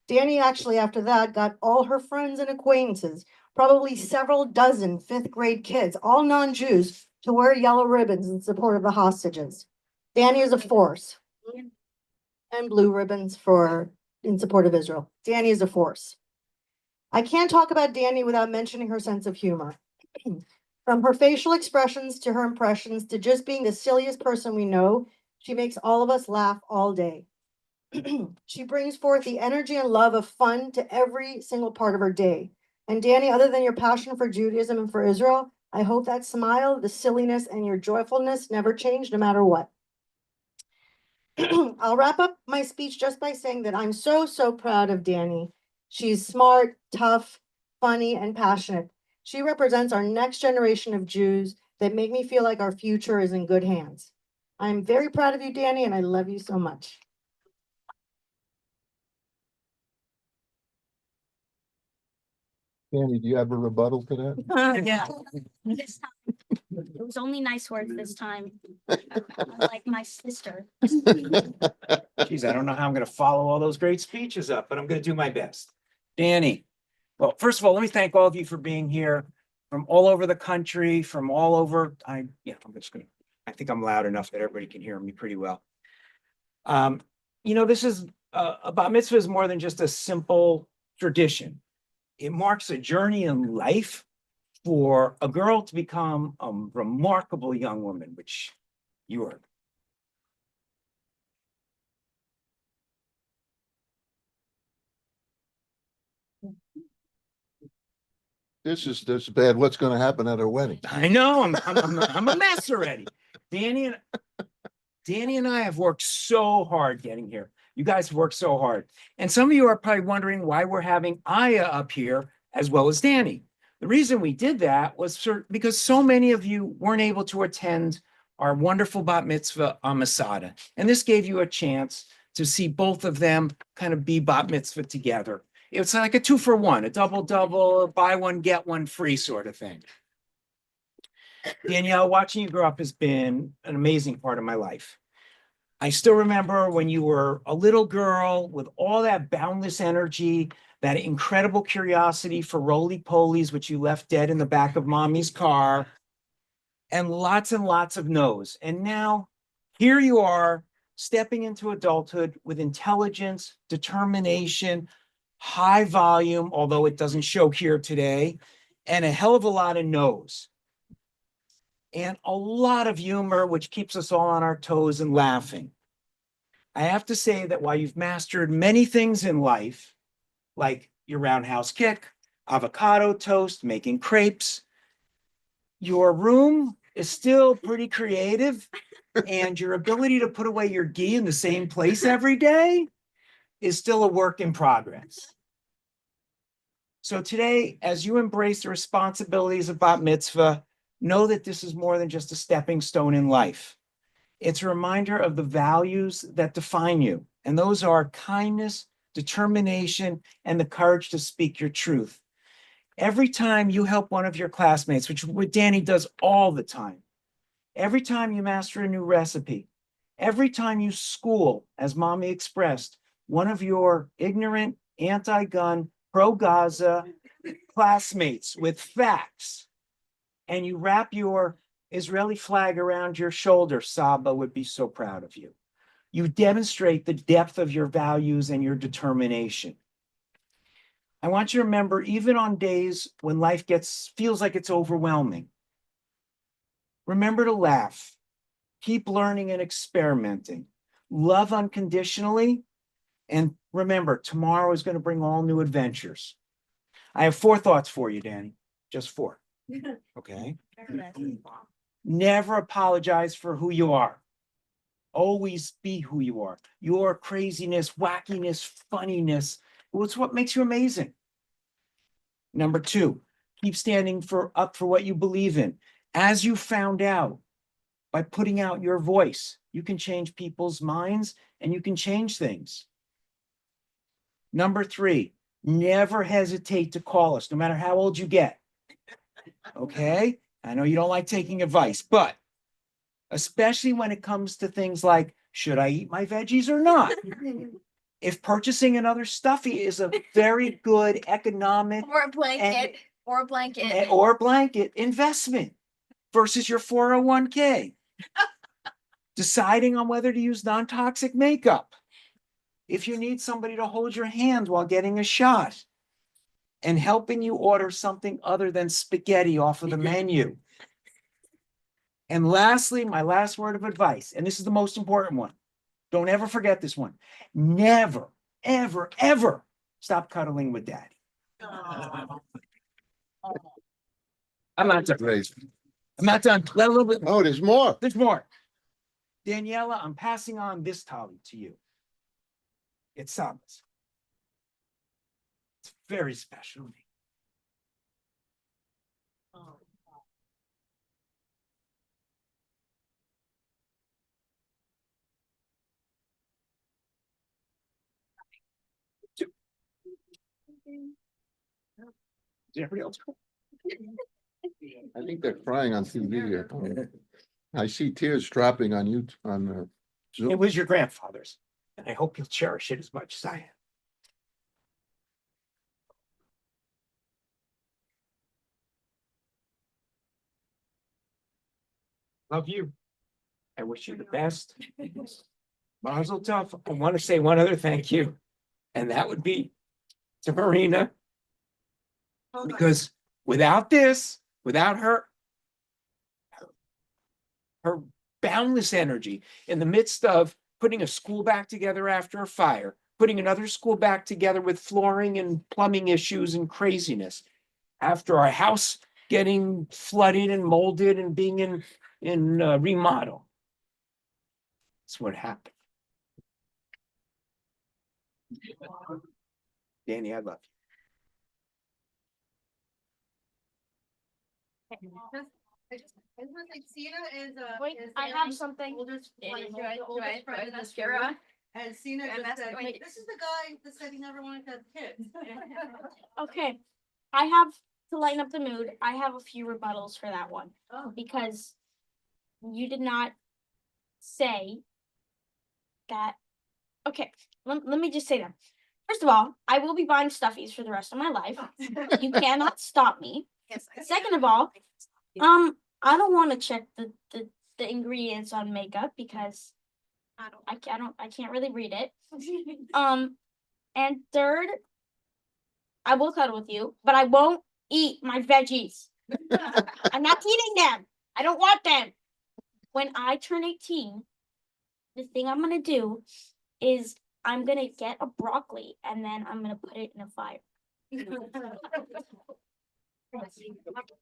Danny actually, after that, got all her friends and acquaintances, probably several dozen 5th grade kids, all non-Jews, to wear yellow ribbons in support of the hostages. Danny is a force. And blue ribbons in support of Israel. Danny is a force. I can't talk about Danny without mentioning her sense of humor. From her facial expressions to her impressions to just being the silliest person we know, she makes all of us laugh all day. She brings forth the energy and love of fun to every single part of her day. And Danny, other than your passion for Judaism and for Israel, I hope that smile, the silliness, and your joyfulness never change no matter what. I'll wrap up my speech just by saying that I'm so, so proud of Danny. She's smart, tough, funny, and passionate. She represents our next generation of Jews that make me feel like our future is in good hands. I'm very proud of you, Danny, and I love you so much. Danny, do you have a rebuttal to that? Yeah. This time, it was only nice words this time. Like my sister. Geez, I don't know how I'm gonna follow all those great speeches up, but I'm gonna do my best. Danny, well, first of all, let me thank all of you for being here from all over the country, from all over. I think I'm loud enough that everybody can hear me pretty well. This is a bat mitzvah is more than just a simple tradition. It marks a journey in life for a girl to become a remarkable young woman, which you are. This is bad. What's going to happen at our wedding? I know I'm a mess already. Danny and I have worked so hard getting here. You guys have worked so hard. And some of you are probably wondering why we're having Aya up here as well as Danny. The reason we did that was because so many of you weren't able to attend our wonderful bat mitzvah on Masada. And this gave you a chance to see both of them kind of be bat mitzvah together. It's like a 2-for-1, a double, buy one, get one free sort of thing. Danielle, watching you grow up has been an amazing part of my life. I still remember when you were a little girl with all that boundless energy that incredible curiosity for roly-polies, which you left dead in the back of mommy's car, and lots of no's. And now here you are stepping into adulthood with intelligence, determination, high volume, although it doesn't show here today, and a hell of a lot of no's. And a lot of humor, which keeps us all on our toes and laughing. I have to say that while you've mastered many things in life, like your roundhouse kick, avocado toast, making crepes, your room is still pretty creative, and your ability to put away your gi in the same place every day is still a work in progress. So today, as you embrace the responsibilities of bat mitzvah, know that this is more than just a stepping stone in life. It's a reminder of the values that define you, and those are kindness, determination, and the courage to speak your truth. Every time you help one of your classmates, which what Danny does all the time, every time you master a new recipe, every time you school, as Mommy expressed, one of your ignorant, anti-gun, pro-Gaza classmates with facts, and you wrap your Israeli flag around your shoulder, Saba would be so proud of you. You demonstrate the depth of your values and your determination. I want you to remember, even on days when life feels like it's overwhelming, remember to laugh, keep learning and experimenting, love unconditionally, and remember, tomorrow is going to bring all new adventures. I have 4 thoughts for you, Danny, just 4. Okay. Never apologize for who you are. Always be who you are. Your craziness, wackiness, funniness, it's what makes you amazing. Number 2, keep standing up for what you believe in. As you found out, by putting out your voice, you can change people's minds and you can change things. Number 3, never hesitate to call us, no matter how old you get. Okay? I know you don't like taking advice, but especially when it comes to things like, should I eat my veggies or not? If purchasing another stuffy is a very good economic Or a blanket, or a blanket. or blanket investment versus your 401k, deciding on whether to use non-toxic makeup, if you need somebody to hold your hand while getting a shot, and helping you order something other than spaghetti off of the menu. And lastly, my last word of advice, and this is the most important one. Don't ever forget this one. Never, ever, ever stop cuddling with daddy. I'm not done. Great. I'm not done. Let a little bit. Oh, there's more. There's more. Daniela, I'm passing on this tally to you. It's Sama's. It's very special to me. Is everybody else cool? I think they're crying on TV here. I see tears dropping on you on Zoom. It was your grandfather's, and I hope you'll cherish it as much as I have. Love you. I wish you the best. Mazel tov. I want to say one other thank you, and that would be to Marina. Because without this, without her boundless energy in the midst of putting a school back together after a fire, putting another school back together with flooring and plumbing issues and craziness, after our house getting flooded and molded and being in remodel. That's what happened. Danny, I love you. Sina is Wait, I have something. Oldest, Do like, I- the do oldest I- friend do in I this mascara? group. And Sina Do I just said, mascara? this is the guy that said he never wanted to have kids. Okay, I have to lighten up the mood. I have a few rebuttals for that one Oh. because you did not say that. Okay, let me just say that First of all, I will be buying stuffies for the rest of my life. You cannot stop me. Second of all, I don't want to check the ingredients on makeup because I can't really read it. And third, I will cuddle with you, but I won't eat my veggies. I'm not eating them. I don't want them. When I turn 18, the thing I'm gonna do is I'm gonna get a broccoli and then I'm gonna put it in a fire.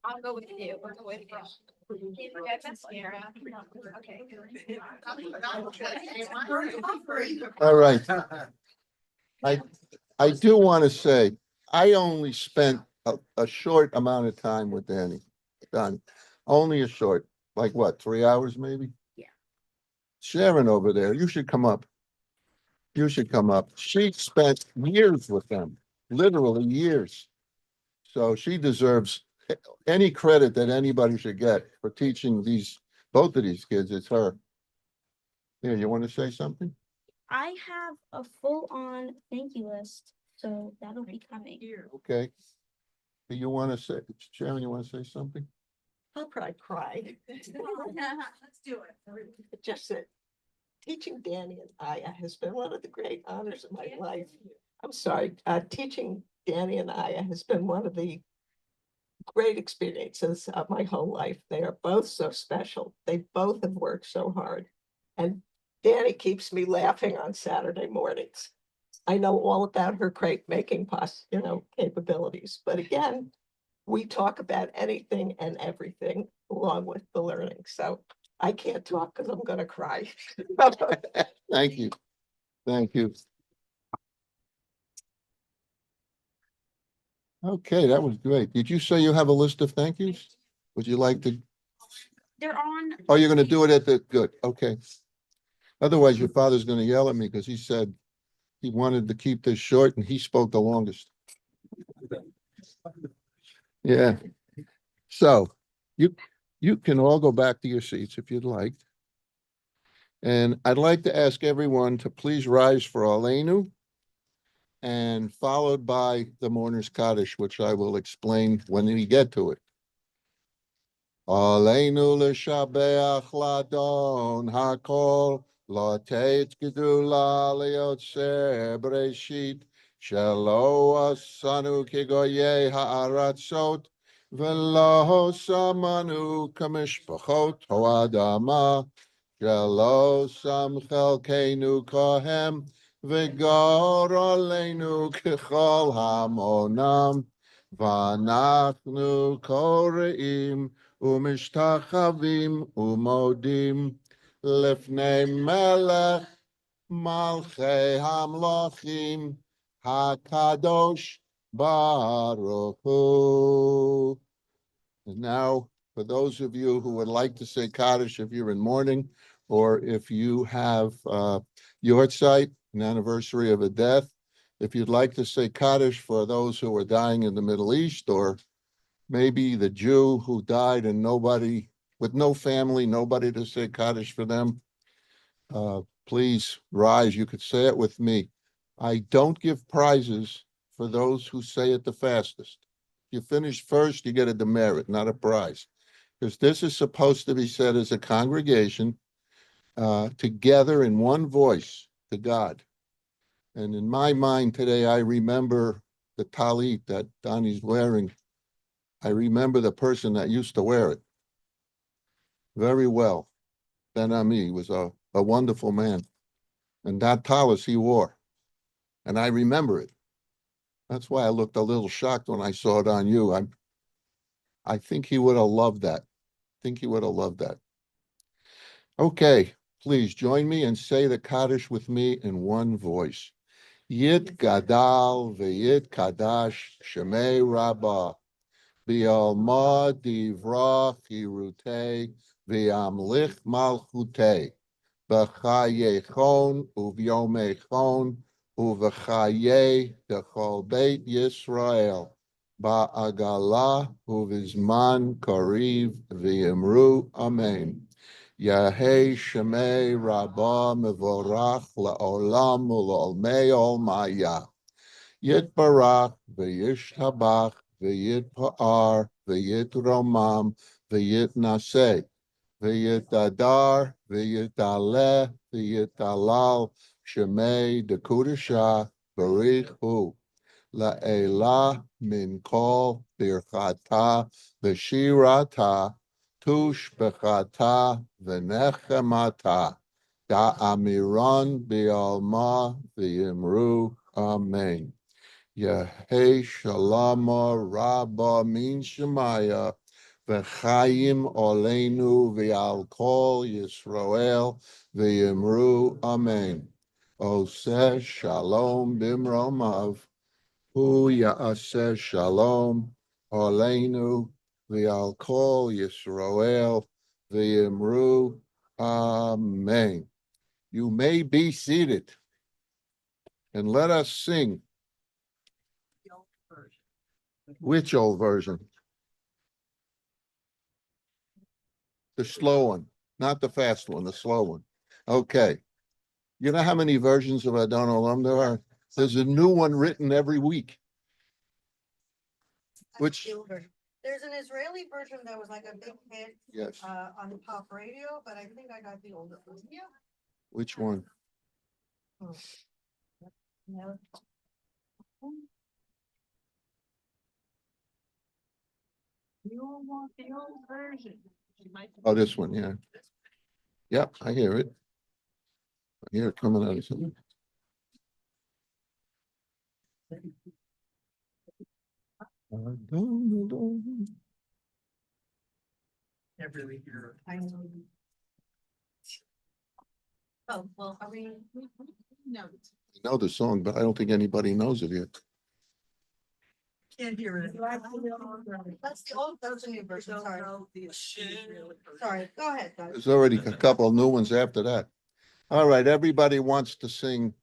I'll go with you. I'll go with you. All right. I do want to say, I only spent a short amount of time with Danny. Done. Only a short, like what, 3 hours maybe? Yeah. Sharon over there, you should come up. You should come up. She spent years with them, literally years. So she deserves any credit that anybody should get for teaching both of these kids. It's her. Here, you want to say something? I have a full-on thank you list, so that'll be coming. Okay. Do you want to say, Sharon, you want to say something? I'll probably cry. Let's do it. Just that teaching Danny and Aya has been one of the great honors of my life. I'm sorry, teaching Danny and Aya has been one of the great experiences of my whole life. They are both so special. They both have worked so hard. And Danny keeps me laughing on Saturday mornings. I know all about her crate making capabilities, but again, we talk about anything and everything along with the learning. So I can't talk because I'm going to cry. Thank you. Thank you. Okay, that was great. Did you say you have a list of thank yous? Would you like to? They're on. Oh, you're going to do it at the, good, okay. Otherwise, your father's going to yell at me because he said he wanted to keep this short and he spoke the longest. Yeah. So you can all go back to your seats if you'd like. And I'd like to ask everyone to please rise for Aleinu and followed by the mourner's Kadish, which I will explain when we get to it. Aleinu l'shabeach ladon hakol l'teit gedula liotzer breshit shelo asanu kigoye ha'aratzot v'lo samanu kamishpachot ho'adama shelo sam chelkeinu kohem v'gor aleinu kechol hamonam v'anachnu koreim ומשתחווים ומודים לפני מלך מלכי המלכים הקדוש ברוך הוא. And now, for those of you who would like to say Kadish if you're in mourning, or if you have Yortzeit, an anniversary of a death, if you'd like to say Kadish for those who are dying in the Middle East, or maybe the Jew who died and nobody, with no family, nobody to say Kaddish for them, please rise. You could say it with me. I don't give prizes for those who say it the fastest. If you finish first, you get a demerit, not a prize. Because this is supposed to be said as a congregation, together in one voice to God. And in my mind today, I remember the talit that Donnie's wearing. I remember the person that used to wear it very well. Ben Ami was a wonderful man. And that talis he wore. And I remember it. That's why I looked a little shocked when I saw it on you. I think he would have loved that. Okay, please join me and say the Kaddish with me in one voice. Yit Gadal v'yit Kadash Shemei Rabbah. Bialma divrach hirute v'amlich malchute b'chayechon uvyomechon uv'chaye dechol beit Yisrael ba'agala uvizman kariv v'yimru amen. Yahei shemei rabba mevorach la'olam u'l'olmei olmaya. Yitbarach, v'yishtabach, v'yitpa'ar, v'yitromam, v'yitnaseh, v'yitadar, v'yitaleh, v'yitalal, shemei dekudashah, barich hu. La'elah min kol birchata v'shirata tushbechata v'nechemata da'amiron bi'alma v'yimru amen. Yehei shalama rabba min shemaya v'chayim oleinu v'al kol Yisrael v'yimru amen. Oseh shalom bimromav. Hu ya'aseh shalom aleinu v'al kol Yisrael v'yimru amen. You may be seated and let us sing. Which old version? The slow one, not the fast one, the slow one. Okay. You know how many versions of Adon Olam there are? There's a new one written every week. Which- There's an Israeli version that was like a big hit Yes. on the pop radio, but I think I got the older one. Yeah. Which one? No. You want the old version. Oh, this one, yeah. Yep, I hear it. I hear it coming out of something. Never really hear. I know. Oh, well, are we? No. I know the song, but I don't think anybody knows it yet. Can't hear it. That's the old, those are new versions, sorry. Sorry, go ahead, guys. There's already a couple new ones after that. All right, everybody wants to sing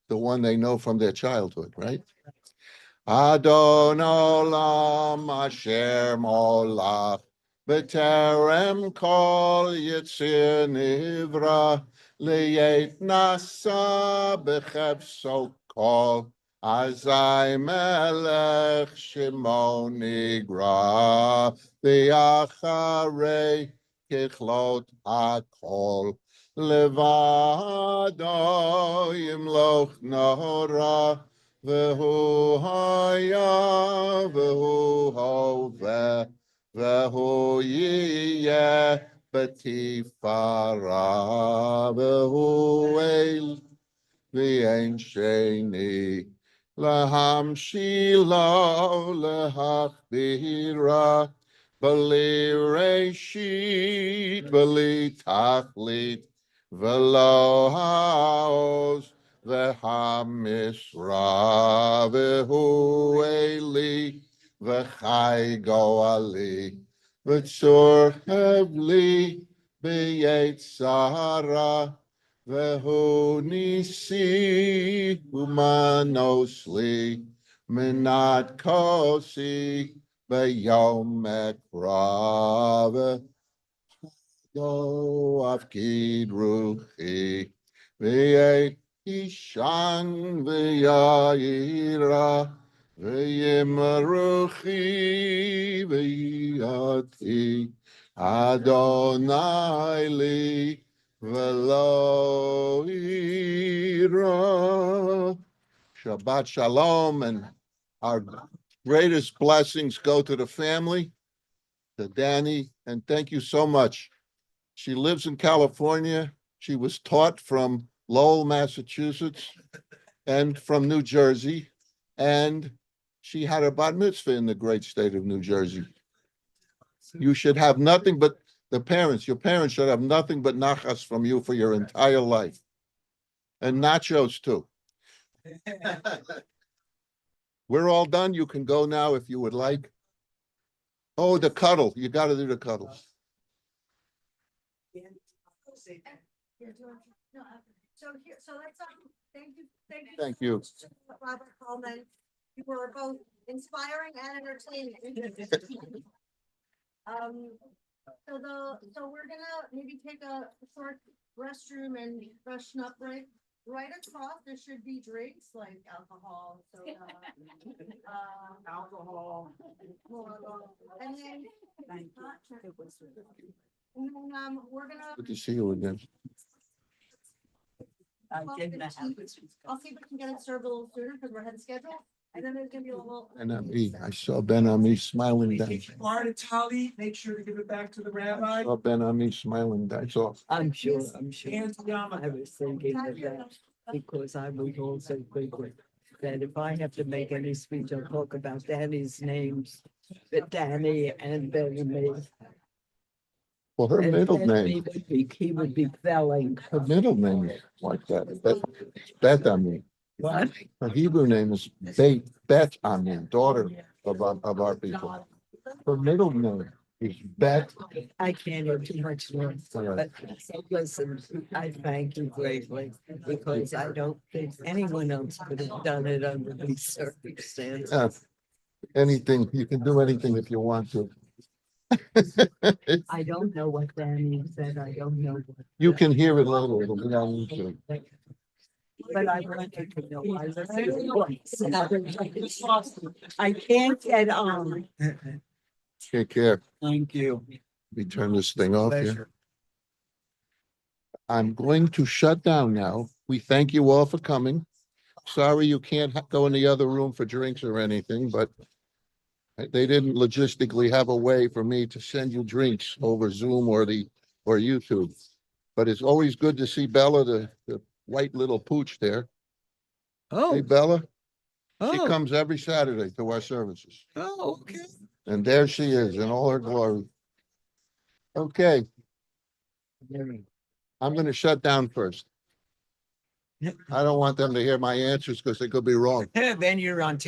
the one they know from their childhood, right? Adon olam asher molach b'terem kol yitzir nivra liyet nasa b'chefso kol azai melech shimo nigra v'yacharei kichlot hakol levado yimloch nora Vehu haya, vehu hove, vehu yiyeh betifara, vehu el v'yein sheni, laham shilo lehachbira, bali reshit, bali tachlit, v'lo haoz, v'hamisra, v'hu eli, v'chai goali, v'tzur hevli, b'yetzara, Vehu nisi umanosli minat kosi beyom ekrav do afkid ruchi v'yei ishan v'yayira v'yimruchi v'yati Adonai li Velo ira. Shabbat shalom, and our greatest blessings go to the family, to Danny, and thank you so much. She lives in California. She was taught from Lowell, Massachusetts, and from New Jersey, and she had a bat mitzvah in the great state of New Jersey. You should have nothing but your parents should have nothing but nachas from you for your entire life. And nachos too. We're all done. You can go now if you would like. Oh, the cuddle. You got to do the cuddle. So here, so let's, thank you. Thank you. Robert Coleman, you were both inspiring and entertaining. So we're gonna maybe take a short restroom and freshen up, right? right across, there should be drinks like alcohol, soda. Alcohol. And then, we're gonna. Good to see you again. I'll see if we can get it served a little sooner because we're ahead of schedule. And then there's gonna be a little. Ben Ami, I saw Ben Ami smiling down. Florida Tally, make sure to give it back to the I rabbi. saw Ben Ami smiling down. So I'm sure. And Yama. I was thinking of that because I was also thinking that if I have to make any speech, I'll talk about Danny's names, but Danny and Benjamin. well, her And middle Benjamin name, he would be felling. her middle name is like that. Bet Ami. What? Her Hebrew name is Bet Ami, daughter of our people. Her middle name is Bet. I can't hear too much noise, but so listen, I thank you greatly because I don't think anyone else could have done it under these circumstances. Yeah. Anything, you can do anything if you want to. I don't know what Danny said. I don't know. What You can hear it later. It'll be on YouTube. But I wanted to know. I can't get on. Take care. Thank you. We turn this thing off here. Pleasure. I'm going to shut down now. We thank you all for coming. Sorry you can't go in the other room for drinks or anything, but they didn't logistically have a way for me to send you drinks over Zoom or YouTube. But it's always good to see Bella, the white little pooch there. Hey, Oh, Bella, she oh, comes every Saturday to our services. oh, okay. And there she is in all her glory. Okay, I'm gonna shut down first. I don't want them to hear my answers because they could be wrong. Then you're on tape.